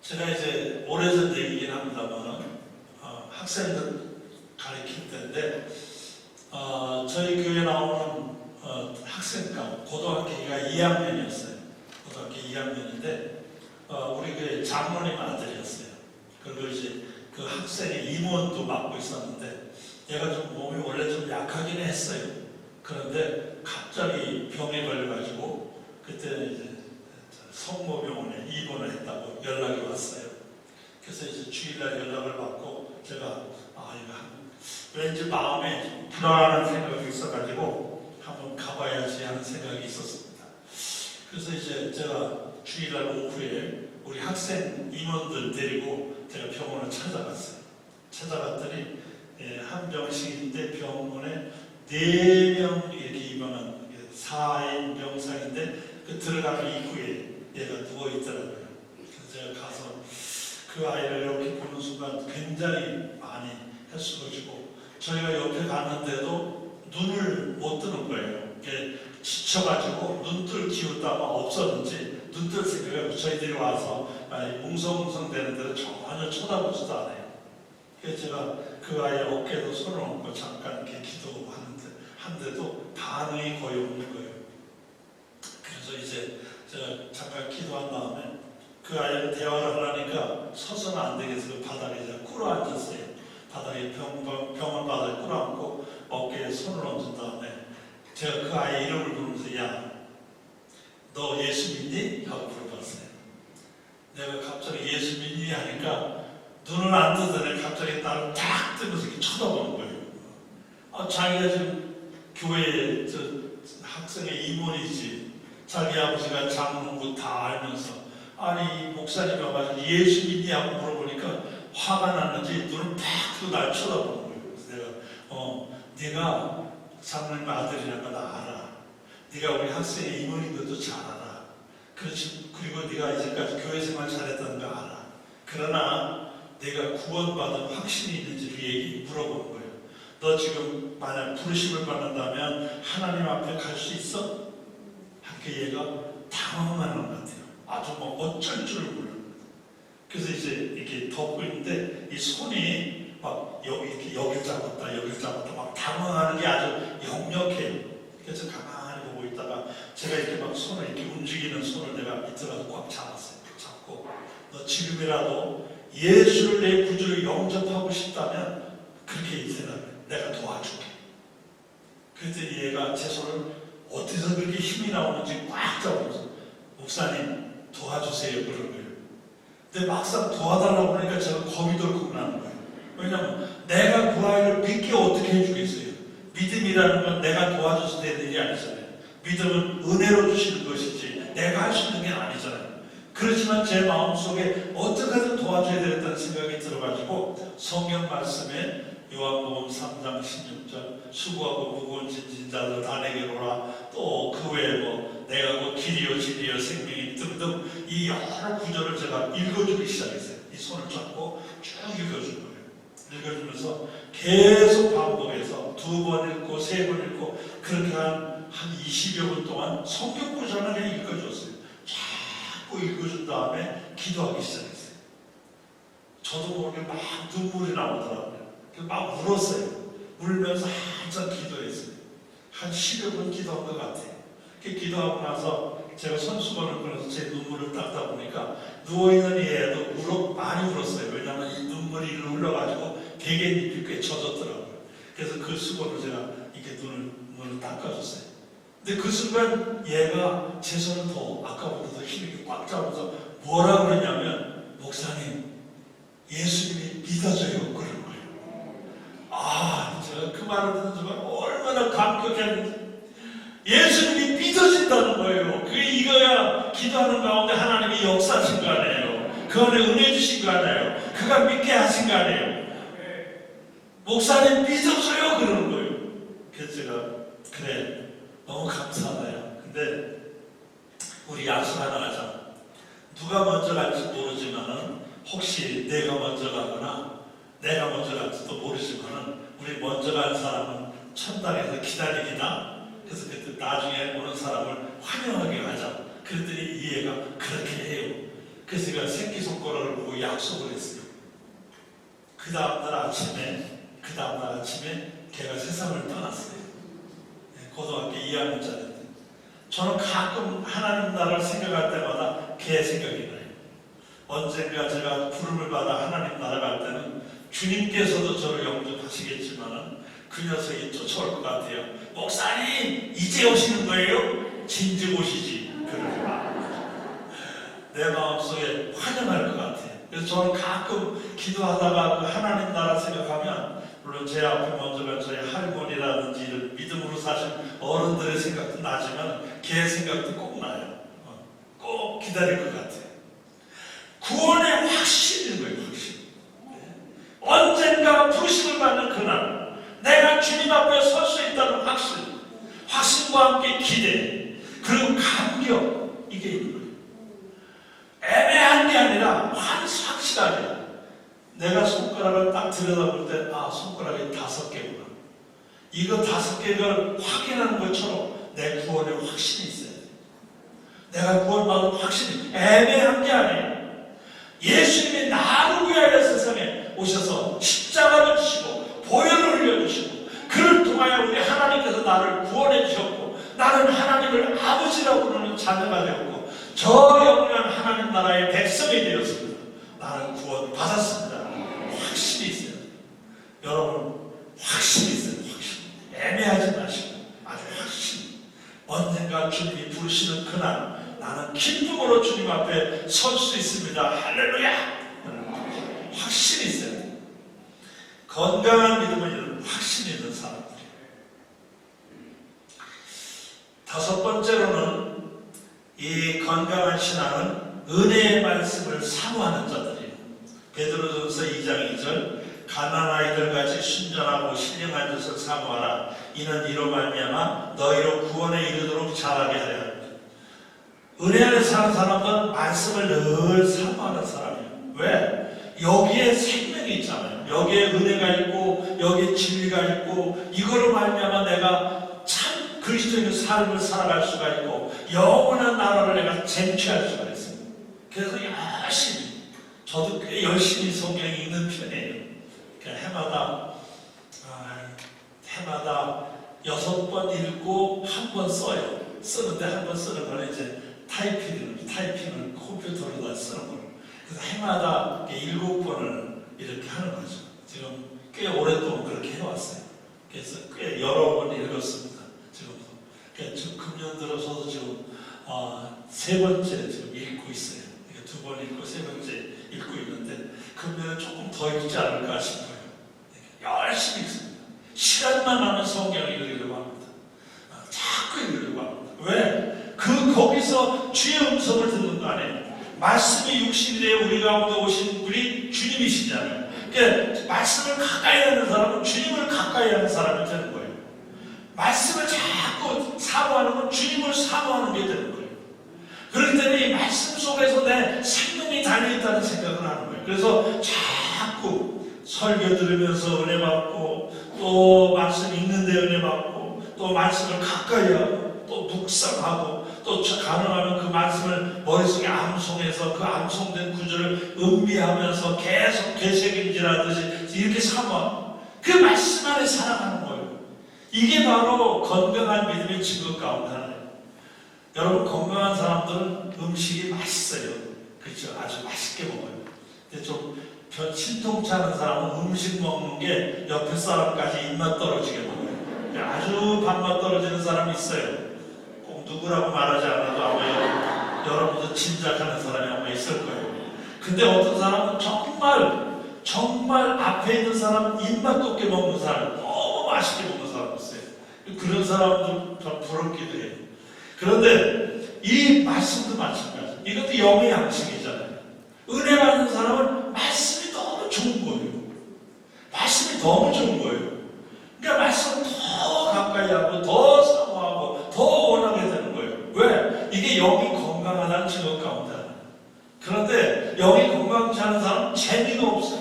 Speaker 1: 제가 이제 오래전 얘기긴 합니다만, 학생들 가르칠 때인데, 저희 교회 나오는 학생 가운데 고등학교가 2학년이었어요. 고등학교 2학년인데, 우리 교회 장로님 아들이었어요. 그리고 이제 그 학생의 임원도 맡고 있었는데, 얘가 좀 몸이 원래 좀 약하긴 했어요. 그런데 갑자기 병에 걸려가지고 그때 이제 성모병원에 입원을 했다고 연락이 왔어요. 그래서 이제 주일날 연락을 받고 제가 이거 왠지 마음에 좀 불안한 생각이 있어가지고 한번 가봐야지 하는 생각이 있었습니다. 그래서 이제 제가 주일날 오후에 우리 학생 임원들 데리고 제가 병원을 찾아갔어요. 찾아갔더니 한 병실인데 병원에 4명 이렇게 입원한 4인 병상인데 그 들어가는 입구에 얘가 누워있더라고요. 그래서 제가 가서 그 아이를 이렇게 보는 순간 굉장히 많이 헬쑥해지고, 저희가 옆에 갔는데도 눈을 못 뜨는 거예요. 지쳐가지고 눈뜰 기울다가 없었는지 눈뜰 생각에 저희들이 와서 웅성웅성 되는 데를 전혀 쳐다보지도 않아요. 그래서 제가 그 아이 어깨에도 손을 얹고 잠깐 이렇게 한데도 반응이 거의 없는 거예요. 그래서 이제 제가 잠깐 기도한 다음에 그 아이랑 대화를 하려니까 서서는 안 되겠어서 그 바닥에 제가 꿇어 앉았어요. 바닥에 병원 바닥에 꿇어 앉고 어깨에 손을 얹은 다음에 제가 그 아이 이름을 부르면서 야, 너 예수 믿니? 하고 물어봤어요. 내가 갑자기 예수 믿니? 하니까 눈을 안 뜨더니 갑자기 나를 딱 뜨면서 이렇게 쳐다보는 거예요. 자기가 지금 교회에 학생의 임원이지, 자기 아버지가 장로고 다 알면서, 아니 목사님이 와가지고 예수 믿니? 하고 물어보니까 화가 났는지 눈을 팍 뜨고 날 쳐다보는 거예요. 그래서 내가 네가 장로님 아들이라는 거 나 알아. 네가 우리 학생의 임원인 것도 잘 알아. 그리고 네가 이제까지 교회 생활 잘했다는 거 알아. 그러나 내가 구원받은 확신이 있는지 물어보는 거예요. 너 지금 만약 부르심을 받는다면 하나님 앞에 갈 수 있어? 하니까 얘가 당황하는 것 같아요. 아주 어쩔 줄 몰라요. 그래서 이제 이렇게 덮고 있는데 이 손이 막 여길 잡았다 막 당황하는 게 아주 역력해요. 그래서 가만히 보고 있다가 제가 이렇게 막 손을 이렇게 움직이는 손을 내가 밑으로 꽉 잡았어요. 잡고 너 지금이라도 예수를 내 구주로 영접하고 싶다면 그렇게 생각해. 내가 도와줄게. 그랬더니 얘가 제 손을 어디서 그렇게 힘이 나오는지 꽉 잡아서 목사님 도와주세요 그런 거예요. 근데 막상 도와달라고 하니까 제가 겁이 덜컥 나는 거예요. 왜냐하면 내가 그 아이를 믿게 어떻게 해주겠어요. 믿음이라는 건 내가 도와줘서 되는 일이 아니잖아요. 믿음은 은혜로 주시는 것이지 내가 할 수 있는 게 아니잖아요. 그렇지만 제 마음속에 어떻게든 도와줘야 되겠다는 생각이 들어가지고 성경 말씀에 요한복음 3장 16절 수고하고 무거운 짐진 자들 다 내게로 오라, 또 그 외에 내가 길이요 진리요 생명이 등등 이 여러 구절을 제가 읽어주기 시작했어요. 이 손을 잡고 쭉 읽어준 거예요. 읽어주면서 계속 반복해서 2번 읽고 3번 읽고 그렇게 한 20여 분 동안 성경 구절을 그냥 읽어줬어요. 자꾸 읽어준 다음에 기도하기 시작했어요. 저도 모르게 막 눈물이 나오더라고요. 막 울었어요. 울면서 한참 기도했어요. 한 10여 분 기도한 것 같아요. 기도하고 나서 제가 손수건을 꺼내서 제 눈물을 닦다 보니까 누워있는 얘도 많이 울었어요. 왜냐하면 이 눈물이 흘러가지고 베갯잎이 꽤 젖었더라고요. 그래서 그 수건을 제가 이렇게 눈을 닦아줬어요. 근데 그 순간 얘가 제 손을 더 아까보다 더 힘있게 꽉 잡아서 뭐라 그러냐면 목사님 예수님이 믿어져요 그러는 거예요. 제가 그 말을 듣는 순간 얼마나 감격했는지 예수님이 믿어진다는 거예요. 그게 이거야 기도하는 가운데 하나님이 역사하신 거 아니에요. 그 안에 은혜 주신 거 아니에요. 그가 믿게 하신 거 아니에요. 목사님 믿어줘요 그러는 거예요. 그래서 제가 그래 너무 감사하다요. 근데 우리 약속 하나 하자. 누가 먼저 갈지 모르지만은 혹시 내가 먼저 가거나 내가 먼저 갈지도 모르지만은 우리 먼저 간 사람은 천당에서 기다리기다. 그래서 그때 나중에 오는 사람을 환영하게 하자. 그랬더니 이 애가 그렇게 해요. 그래서 제가 새끼손가락을 보고 약속을 했어요. 그 다음날 아침에 걔가 세상을 떠났어요. 고등학교 2학년짜리인데 저는 가끔 하나님 나라를 생각할 때마다 걔 생각이 나요. 언젠가 제가 부름을 받아 하나님 나라 갈 때는 주님께서도 저를 영접하시겠지만은 그 녀석이 쫓아올 것 같아요. 목사님 이제 오시는 거예요? 진즉 오시지. 내 마음속에 환영할 것 같아요. 그래서 저는 가끔 기도하다가 그 하나님 나라 생각하면 물론 제 앞에 먼저 간 저희 할머니라든지 이런 믿음으로 사신 어른들의 생각도 나지만 걔 생각도 꼭 나요. 꼭 기다릴 것 같아요. 구원의 확신인 거예요. 확신. 언젠가 부르심을 받는 그날 내가 주님 앞에 설 수 있다는 확신, 확신과 함께 기대, 그리고 감격, 이게 있는 거예요. 애매한 게 아니라 확실하게 내가 손가락을 딱 들여다볼 때 손가락이 5개구나. 이거 5개를 확인하는 것처럼 내 구원의 확신이 있어야 돼. 내가 구원받은 확신이 애매한 게 아니에요. 예수님이 나를 위하여 세상에 오셔서 십자가를 지시고 보혈을 흘려주시고 그를 통하여 우리 하나님께서 나를 구원해 주셨고 나는 하나님을 아버지라고 부르는 자녀가 되었고 저 영원한 하나님 나라의 백성이 되었습니다. 나는 구원 받았습니다. 확신이 있어요. 여러분 확신이 있어요. 확신. 애매하지 마시고 아주 확신. 언젠가 주님이 부르시는 그날 나는 기쁨으로 주님 앞에 설 수 있습니다. 할렐루야. 확신이 있어요. 건강한 믿음은 이런 확신이 있는 사람들이에요. 5번째로는 이 건강한 신앙은 은혜의 말씀을 사모하는 자들이에요. 베드로전서 2장 2절 가난한 아이들같이 순전하고 신령한 것을 사모하라. 이는 이로 말미암아 너희로 구원에 이르도록 자라게 하려 합니다. 은혜 안에 사는 사람은 말씀을 늘 사모하는 사람이에요. 왜? 여기에 생명이 있잖아요. 여기에 은혜가 있고 여기에 진리가 있고 이거로 말미암아 내가 참 그리스도인의 삶을 살아갈 수가 있고 영원한 나라를 내가 쟁취할 수가 있습니다. 그래서 열심히 저도 꽤 열심히 성경 읽는 편이에요. 해마다 6번 읽고 1번 써요. 쓰는데 1번 쓰는 거는 이제 타이핑을 컴퓨터로다 쓰는 거예요. 그래서 해마다 7번을 이렇게 하는 거죠. 지금 꽤 오랫동안 그렇게 해왔어요. 그래서 꽤 여러 번 읽었습니다. 지금 금년 들어서도 지금 3번째 지금 읽고 있어요. 2번 읽고 3번째 읽고 있는데 금년에 조금 더 읽지 않을까 싶어요. 열심히 읽습니다. 시간만 나면 성경을 읽으려고 합니다. 자꾸 읽으려고 합니다. 왜? 거기서 주의 음성을 듣는 거 아니에요. 말씀이 육신이 되어 우리 가운데 오신 분이 주님이시잖아요. 그러니까 말씀을 가까이 하는 사람은 주님을 가까이 하는 사람이 되는 거예요. 말씀을 자꾸 사모하는 건 주님을 사모하는 게 되는 거예요. 그럴 때는 이 말씀 속에서 내 생명 생명이 달려있다는 생각을 하는 거예요. 그래서 자꾸 설교 들으면서 은혜 받고, 또 말씀 읽는데 은혜 받고, 또 말씀을 가까이 하고, 또 묵상하고, 또 가능하면 그 말씀을 머릿속에 암송해서 그 암송된 구절을 음미하면서 계속 되새김질하듯이 이렇게 사모하고, 그 말씀 안에 살아가는 거예요. 이게 바로 건강한 믿음의 증거 가운데 하나예요. 여러분, 건강한 사람들은 음식이 맛있어요. 그렇죠? 아주 맛있게 먹어요. 근데 좀 신통치 않은 사람은 음식 먹는 게 옆에 사람까지 입맛 떨어지게 먹어요. 아주 밥맛 떨어지는 사람이 있어요. 꼭 누구라고 말하지 않아도 아마 여러분도 짐작하는 사람이 아마 있을 거예요. 근데 어떤 사람은 정말 앞에 있는 사람 입맛 돋게 먹는 사람, 너무 맛있게 먹는 사람이 있어요. 그런 사람들 좀 부럽기도 해요. 그런데 이 말씀도 마찬가지. 이것도 영의 양식이잖아요. 은혜 받는 사람은 말씀이 너무 좋은 거예요. 말씀이 너무 좋은 거예요. 그러니까 말씀을 더 가까이 하고 더 사모하고 더 원하게 되는 거예요. 왜? 이게 영이 건강하다는 증거 가운데 하나. 그런데 영이 건강치 않은 사람은 재미가 없어요.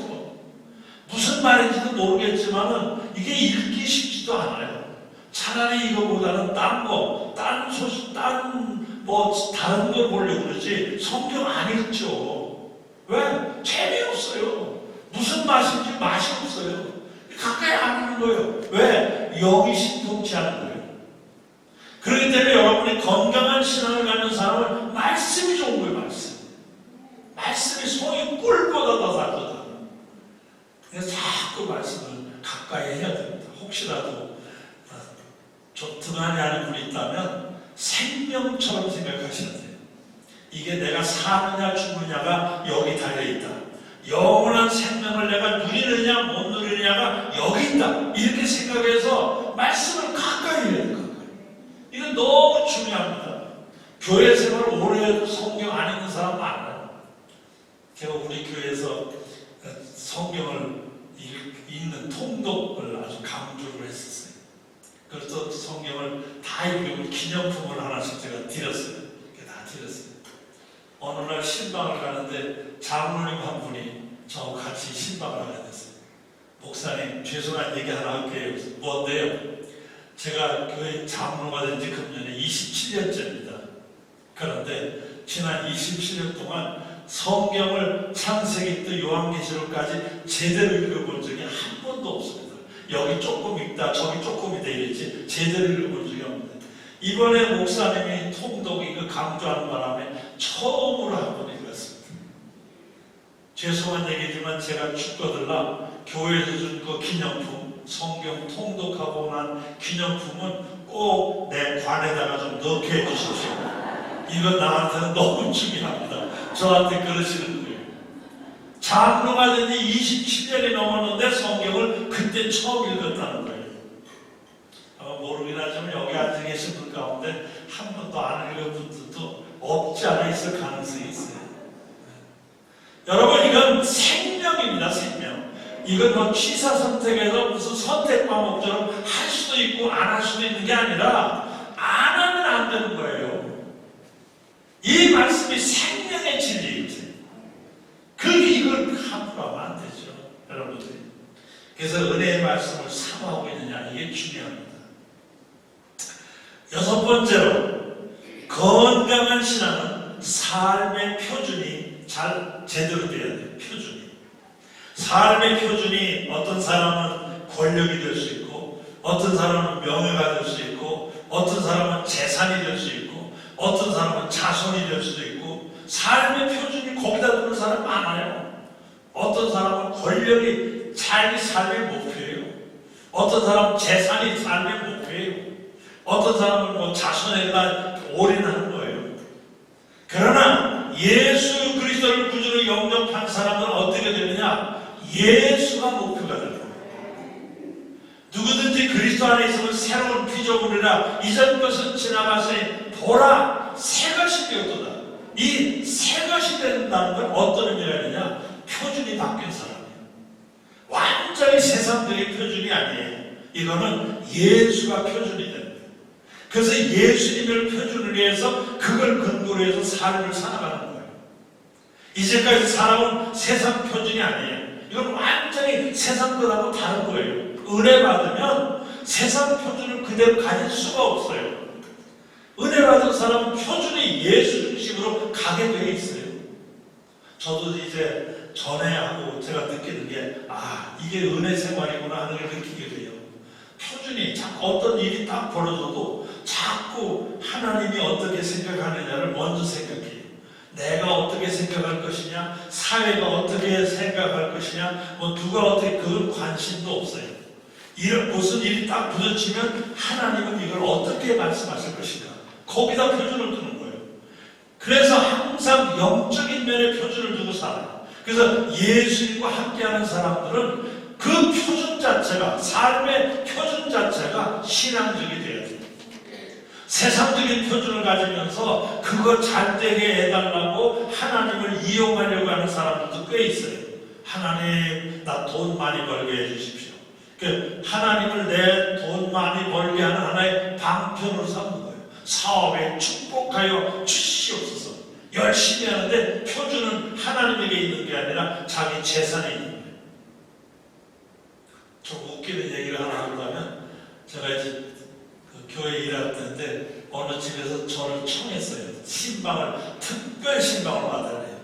Speaker 1: 무슨 말인지도 모르겠지만은 이게 읽기 쉽지도 않아요. 차라리 이거보다는 다른 걸 보려고 그러지 성경 안 읽죠. 왜? 재미없어요. 무슨 맛인지 맛이 없어요. 가까이 안 하는 거예요. 왜? 영이 신통치 않은 거예요. 그렇기 때문에 여러분이 건강한 신앙을 갖는 사람은 말씀이 좋은 거예요. 말씀이 송이 꿀보다 더 달다. 그래서 자꾸 말씀을 가까이 해야 됩니다. 혹시라도 등한히 하는 분이 있다면 생명처럼 생각하셔야 돼요. 이게 내가 사느냐 죽느냐가 여기 달려있다. 영원한 생명을 내가 누리느냐 못 누리느냐가 여기 있다. 이렇게 생각해서 말씀을 가까이 해야 돼요. 이건 너무 중요합니다. 교회 생활을 오래 해도 성경 안 읽는 사람 많아요. 제가 우리 교회에서 성경을 읽는 통독을 아주 강조를 했었어요. 그래서 성경을 다 읽으면 기념품을 하나씩 제가 드렸어요. 이렇게 다 드렸어요. 어느 날 신방을 가는데 장로님 한 분이 저하고 같이 신방을 하게 됐어요. 목사님, 죄송한 얘기 하나 할게요. 뭔데요? 제가 교회 장로가 된 지 금년에 27년째입니다. 그런데 지난 27년 동안 성경을 창세기부터 요한계시록까지 제대로 읽어본 적이 한 번도 없습니다. 여기 조금 읽다 저기 조금 읽다 이랬지 제대로 읽어본 적이 없는데 이번에 목사님이 통독 이거 강조하는 바람에 처음으로 한 번 읽었습니다. 죄송한 얘기지만 제가 죽거들라 교회에서 준 그 기념품 성경 통독하고 난 기념품은 꼭 내 관에다가 좀 넣게 해주십시오. 이건 나한테는 너무 중요합니다. 저한테 그러시는 거예요. 장로가 된 지 27년이 넘었는데 성경을 그때 처음 읽었다는 거예요. 모르긴 하지만 여기 앉아 계신 분 가운데 한 번도 안 읽은 분들도 없지 않아 있을 가능성이 있어요. 여러분, 이건 생명입니다. 생명. 이건 뭐 취사 선택에서 무슨 선택 과목처럼 할 수도 있고 안 할 수도 있는 게 아니라 안 하면 안 되는 거예요. 이 말씀이 생명의 진리이지. 이걸 함부로 하면 안 되죠. 여러분들이. 그래서 은혜의 말씀을 사모하고 있느냐, 이게 중요합니다. 여섯 번째로, 건강한 신앙은 삶의 표준이 제대로 돼야 돼요. 표준이. 삶의 표준이 어떤 사람은 권력이 될 수 있고, 어떤 사람은 명예가 될 수 있고, 어떤 사람은 재산이 될 수 있고, 어떤 사람은 자손이 될 수도 있고, 삶의 표준이 거기다 두는 사람 많아요. 어떤 사람은 권력이 자기 삶의 목표예요. 어떤 사람은 재산이 삶의 목표예요. 어떤 사람은 뭐 자손에다 올인하는 거예요. 그러나 예수 그리스도를 구주로 영접한 사람은 어떻게 되느냐? 예수가 목표가 됩니다. 누구든지 그리스도 안에 있으면 새로운 피조물이라 이전 것은 지나가서니 보라 새 것이 되었도다. 이 새 것이 된다는 건 어떤 의미가 있느냐? 표준이 바뀐 사람이에요. 완전히 세상들의 표준이 아니에요. 이거는 예수가 표준이 됩니다. 그래서 예수님을 표준으로 해서 그걸 근거로 해서 삶을 살아가는 거예요. 이제까지 살아온 세상 표준이 아니에요. 이건 완전히 세상 것하고 다른 거예요. 은혜 받으면 세상 표준을 그대로 가질 수가 없어요. 은혜 받은 사람은 표준이 예수 중심으로 가게 되어 있어요. 저도 이제 전회하고 제가 느끼는 게 이게 은혜 생활이구나 하는 걸 느끼게 돼요. 표준이 자꾸 어떤 일이 딱 벌어져도 자꾸 하나님이 어떻게 생각하느냐를 먼저 생각해요. 내가 어떻게 생각할 것이냐, 사회가 어떻게 생각할 것이냐, 누가 어떻게, 그건 관심도 없어요. 무슨 일이 딱 부딪히면 하나님은 이걸 어떻게 말씀하실 것인가, 거기다 표준을 두는 거예요. 그래서 항상 영적인 면에 표준을 두고 살아요. 그래서 예수님과 함께하는 사람들은 그 표준 자체가, 삶의 표준 자체가 신앙적이 돼야 돼요. 세상적인 표준을 가지면서 그거 잘되게 해달라고 하나님을 이용하려고 하는 사람들도 꽤 있어요. 하나님, 나 돈 많이 벌게 해주십시오. 하나님을 내 돈 많이 벌게 하는 하나의 방편으로 삼는 거예요. 사업에 축복하여 주시옵소서. 열심히 하는데 표준은 하나님에게 있는 게 아니라 자기 재산에 있는 거예요. 좀 웃기는 얘기를 하나 한다면, 제가 이제 교회 일할 때인데 어느 집에서 저를 청했어요. 특별 신방을 받아내요.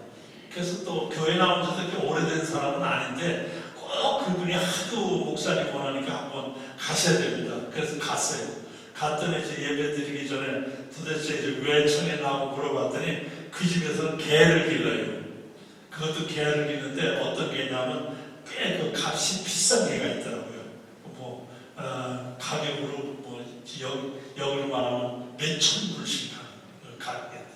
Speaker 1: 그래서 또 교회 나온 지도 그렇게 오래된 사람은 아닌데 꼭 그분이 하도 목사님 원하니까 한번 가셔야 됩니다. 그래서 갔어요. 갔더니 이제 예배 드리기 전에 도대체 이제 왜 청했나고 물어봤더니 그 집에서는 개를 길러요. 그것도 개를 기르는데 어떤 개냐면 꽤 그 값이 비싼 개가 있더라고요. 가격으로 역으로 말하면 몇천 불씩 하는 가격인데,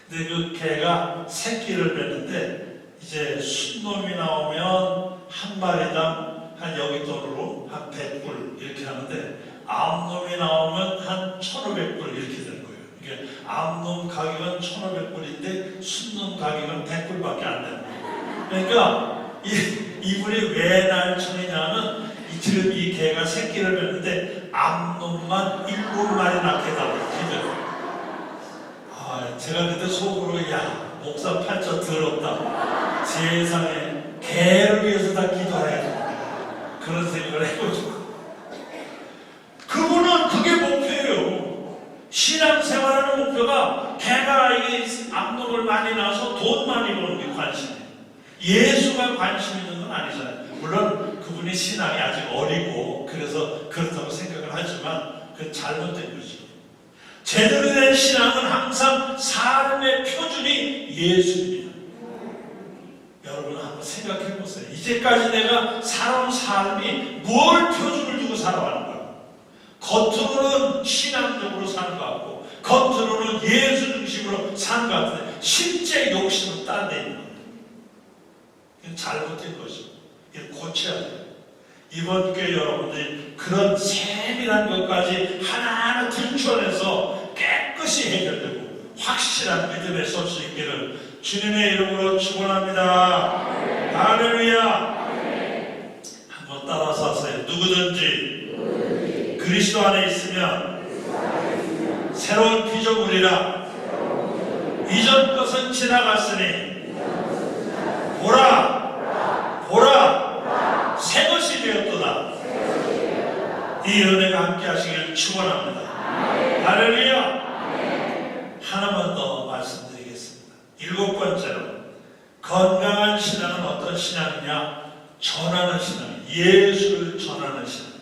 Speaker 1: 근데 그 개가 새끼를 맺는데 이제 순놈이 나오면 한 마리당 한 여기 돈으로 한 100불 이렇게 하는데, 암놈이 나오면 한 1,500불 이렇게 되는 거예요. 이게 암놈 가격은 1,500불인데 순놈 가격은 100불밖에 안 되는 거예요. 그러니까 이분이 왜 날 청했냐면, 지금 이 개가 새끼를 맺는데 암놈만 7마리 낳게 달라고. 제가 그때 속으로 목사 팔자 더럽다. 세상에 개를 위해서 다 기도해야 그런 생각을 해보죠. 그분은 그게 목표예요. 신앙생활하는 목표가 개가 이게 암놈을 많이 낳아서 돈 많이 버는 게 관심이에요. 예수가 관심 있는 건 아니잖아요. 물론 그분이 신앙이 아직 어리고 그래서 그렇다고 생각을 하지만 그건 잘못된 거죠. 제대로 된 신앙은 항상 삶의 표준이 예수입니다. 여러분 한번 생각해 보세요. 이제까지 내가 살아온 삶이 뭘 표준을 두고 살아가는가? 겉으로는 신앙적으로 사는 것 같고 겉으로는 예수 중심으로 사는 것 같은데 실제 욕심은 딴 데 있는 거예요. 이건 잘못된 거죠. 이걸 고쳐야 돼요. 이번 교회 여러분들이 그런 세밀한 것까지 하나하나 들춰내서 깨끗이 해결되고 확실한 믿음에 설 수 있기를 주님의 이름으로 축원합니다. 할렐루야. 한번 따라서 하세요. 누구든지 그리스도 안에 있으면 새로운 피조물이라. 이전 것은 지나갔으니 보라 새 것이 되었도다. 이 은혜가 함께 하시길 축원합니다. 할렐루야. 하나만 더 말씀드리겠습니다. 7번째로 건강한 신앙은 어떤 신앙이냐? 전하는 신앙, 예수를 전하는 신앙.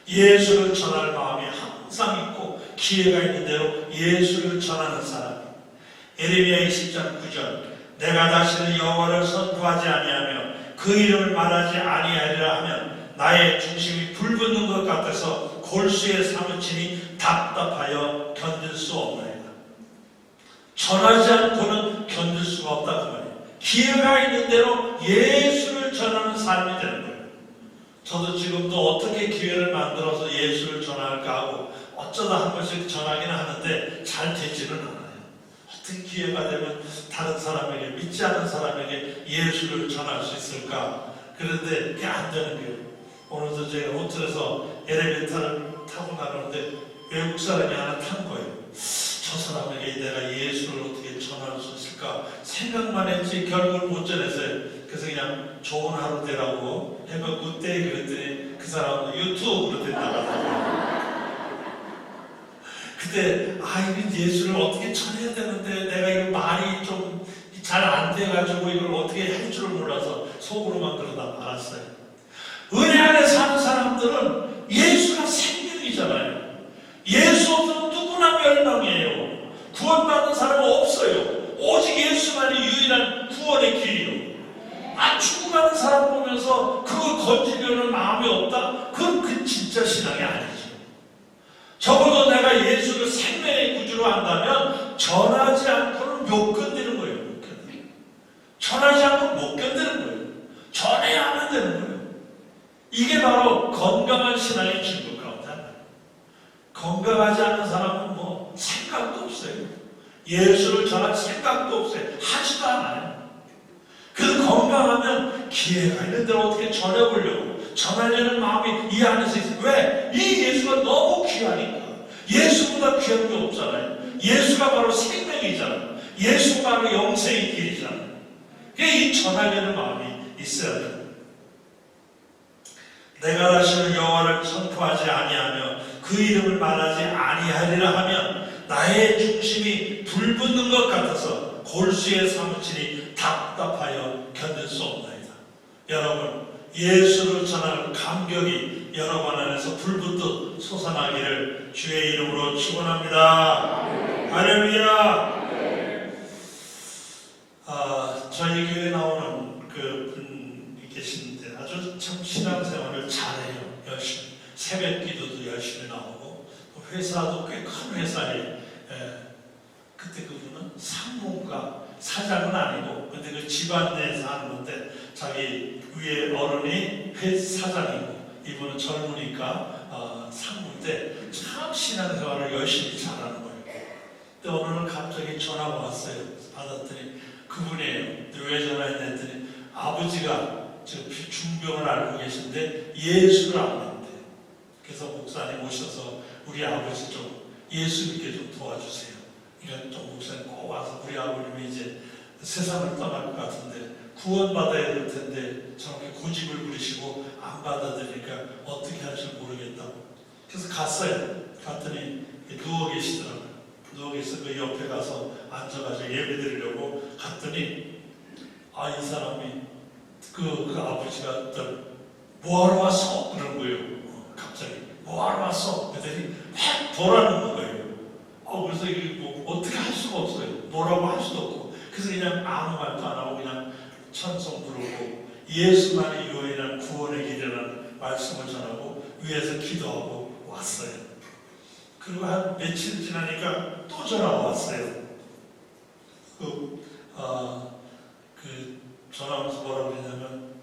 Speaker 1: 예수를 전할 마음이 항상 있고 기회가 있는 대로 예수를 전하는 사람. 예레미야 20장 9절 내가 다시는 여호와를 선포하지 아니하며 그 이름을 말하지 아니하리라 하면 나의 중심이 불붙는 것 같아서 골수에 사무치니 답답하여 견딜 수 없나이다. 전하지 않고는 견딜 수가 없다 그 말이에요. 기회가 있는 대로 예수를 전하는 삶이 되는 거예요. 저도 지금도 어떻게 기회를 만들어서 예수를 전할까 하고 어쩌다 한 번씩 전하기는 하는데 잘 되지는 않아요. 어떻게 기회가 되면 다른 사람에게, 믿지 않은 사람에게 예수를 전할 수 있을까? 그런데 그게 안 되는 거예요. 오늘도 제가 호텔에서 엘리베이터를 타고 나가는데 외국 사람이 하나 탄 거예요. 저 사람에게 내가 예수를 어떻게 전할 수 있을까 생각만 했지 결국은 못 전했어요. 그래서 그냥 좋은 하루 되라고 해봐 굿데이 그랬더니 그 사람은 유튜브로 된다고. 그때 이거 예수를 어떻게 전해야 되는데 내가 이거 말이 좀 잘 안 돼가지고 이걸 어떻게 할 줄을 몰라서 속으로만 그러다 말았어요. 은혜 안에 사는 사람들은 예수가 생명이잖아요. 예수 없으면 누구나 멸망이에요. 구원받는 사람은 없어요. 오직 예수만이 유일한 구원의 길이요. 죽어가는 사람 보면서 그걸 건지려는 마음이 없다? 그건 그 진짜 신앙이 아니죠. 적어도 내가 예수를 생명의 구주로 한다면 전하지 않고는 못 견디는 거예요. 전하지 않고 못 견디는 거예요. 전해야만 되는 거예요. 이게 바로 건강한 신앙의 증거 가운데 하나예요. 건강하지 않은 사람은 뭐 생각도 없어요. 예수를 전할 생각도 없어요. 하지도 않아요. 그래서 건강하면 기회가 있는데 어떻게 전해보려고 전하려는 마음이 이 안에서 있어요. 왜? 이 예수가 너무 귀하니까. 예수보다 귀한 게 없잖아요. 예수가 바로 생명이잖아요. 예수가 바로 영생의 길이잖아요. 이 전하려는 마음이 있어야 돼요. 내가 다시는 여호와를 선포하지 아니하며 그 이름을 말하지 아니하리라 하면 나의 중심이 불붙는 것 같아서 골수에 사무치니 답답하여 견딜 수 없나이다. 여러분, 예수를 전하는 감격이 여러분 안에서 불붙듯 솟아나기를 주의 이름으로 축원합니다. 할렐루야. 저희 교회에 나오는 그 분이 계시는데 아주 참 신앙생활을 잘해요. 열심히 새벽 기도도 열심히 나오고 회사도 꽤 큰 회사에 그때 그분은 상무가 사장은 아니고 근데 그 집안 내에서 하는 건데 자기 위에 어른이 사장이고 이분은 젊으니까 상무인데 참 신앙생활을 열심히 잘하는 거예요. 근데 어느 날 갑자기 전화가 왔어요. 받았더니 그분이에요. 왜 전화했냐 했더니 아버지가 중병을 앓고 계신데 예수를 안 믿는데 그래서 목사님 오셔서 우리 아버지 좀 예수 믿게 좀 도와주세요. 그러니까 좀 목사님 꼭 와서 우리 아버님이 이제 세상을 떠날 것 같은데 구원받아야 될 텐데 저렇게 고집을 부리시고 안 받아들이니까 어떻게 할지 모르겠다고. 그래서 갔어요. 갔더니 누워 계시더라고요. 누워 계서 그 옆에 가서 앉아가지고 예배 드리려고 갔더니 이 사람이 그 아버지가 뭐하러 왔어? 그런 거예요. 갑자기 뭐하러 왔어? 그랬더니 확 돌아는 거예요. 그래서 이게 뭐 어떻게 할 수가 없어요. 뭐라고 할 수도 없고. 그래서 그냥 아무 말도 안 하고 그냥 찬송 부르고 예수만이 유일한 구원의 길이라는 말씀을 전하고 위에서 기도하고 왔어요. 그리고 한 며칠 지나니까 또 전화가 왔어요. 전화하면서 뭐라고 했냐면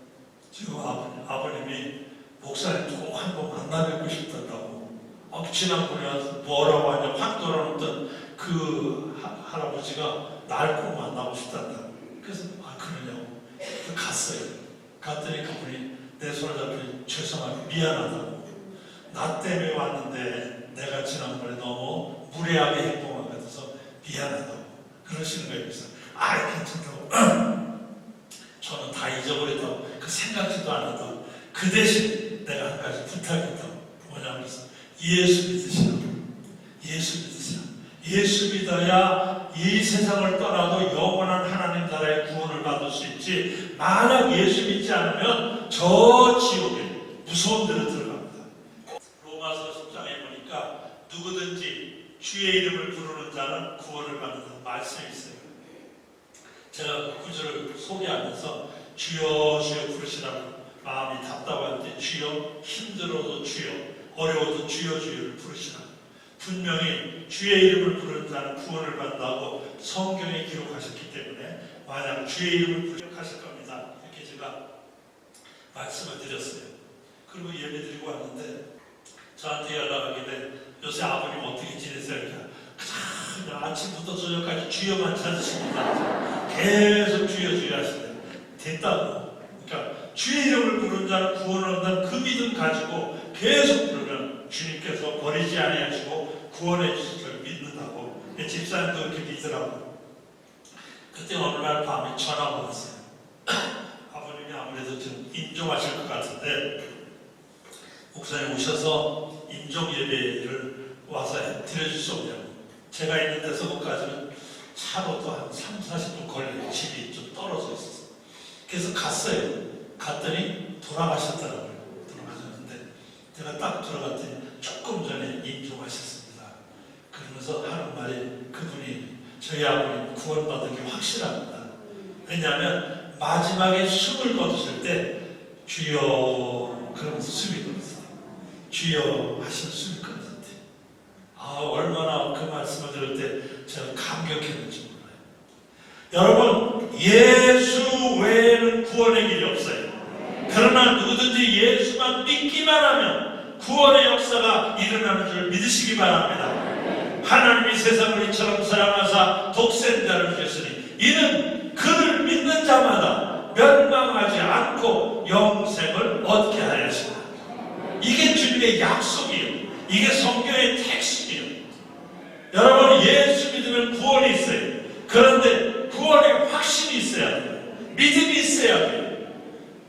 Speaker 1: 지금 아버님이 목사님 꼭 한번 만나 뵙고 싶다고. 지난번에 와서 뭐라고 하냐 확 돌아오던 그 할아버지가 날 꼭 만나고 싶단다. 그래서 그러냐고. 갔어요. 갔더니 그분이 내 손을 잡고 죄송하고 미안하다고. 나 때문에 왔는데 내가 지난번에 너무 무례하게 행동한 것 같아서 미안하다고 그러시는 거예요. 그래서 괜찮다고. 저는 다 잊어버렸다고. 그 생각지도 않았다고. 그 대신 내가 한 가지 부탁했다고. 뭐냐면 예수 믿으시라고. 예수 믿으시라고. 예수 믿어야 이 세상을 떠나도 영원한 하나님 나라의 구원을 받을 수 있지. 만약 예수 믿지 않으면 저 지옥에 무서운 데로 들어갑니다. 로마서 10장에 보니까 누구든지 주의 이름을 부르는 자는 구원을 받는다는 말씀이 있어요. 제가 그 구절을 소개하면서 주여 주여 부르시라고 마음이 답답할 때 주여, 힘들어도 주여, 어려워도 주여 주여를 부르시라. 분명히 주의 이름을 부르는 자는 구원을 받는다고 성경에 기록하셨기 때문에 만약 주의 이름을 부르실 겁니다. 이렇게 제가 말씀을 드렸어요. 그리고 예배 드리고 왔는데 저한테 연락하길래 요새 아버님 어떻게 지내세요? 그냥 아침부터 저녁까지 주여만 찾으십니다. 계속 주여 주여 하시네. 됐다고. 그러니까 주의 이름을 부르는 자는 구원을 얻는다는 그 믿음 가지고 계속 부르면 주님께서 버리지 아니하시고 구원해 주실 줄 믿는다고. 집사님도 그렇게 믿으라고. 그때 어느 날 밤에 전화가 왔어요. 아버님이 아무래도 좀 임종하실 것 같은데 목사님 오셔서 임종 예배를 와서 드려줄 수 없냐고. 제가 있는 데서 거기까지는 차로도 한 30-40분 걸리는 집이 좀 떨어져 있었어요. 그래서 갔어요. 갔더니 돌아가셨더라고요. 돌아가셨는데 제가 딱 들어갔더니 조금 전에 임종하셨습니다. 그러면서 하는 말이 그분이 저희 아버님 구원받은 게 확실합니다. 왜냐하면 마지막에 숨을 거두실 때 주여 그러면서 숨이 끊었어요. 주여 하신 숨이 끊었어요. 아, 얼마나 그 말씀을 들을 때 제가 감격했는지 몰라요. 여러분, 예수 외에는 구원의 길이 없어요. 그러나 누구든지 예수만 믿기만 하면 구원의 역사가 일어나는 줄 믿으시기 바랍니다. 하나님이 세상을 이처럼 사랑하사 독생자를 주셨으니 이는 그를 믿는 자마다 멸망하지 않고 영생을 얻게 하였습니다. 이게 주님의 약속이에요. 이게 성경의 텍스트예요. 여러분, 예수 믿으면 구원이 있어요. 그런데 구원의 확신이 있어야 돼요. 믿음이 있어야 돼요.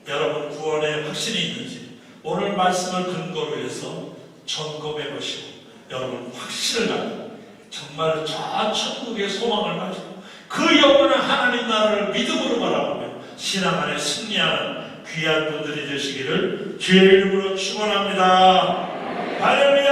Speaker 1: 여러분, 구원의 확신이 있는지 오늘 말씀을 근거로 해서 점검해 보시고 여러분 확신을 갖고 정말 저 천국의 소망을 가지고 그 영원한 하나님 나라를 믿음으로 바라보며 신앙 안에 승리하는 귀한 분들이 되시기를 주의 이름으로 축원합니다. 할렐루야.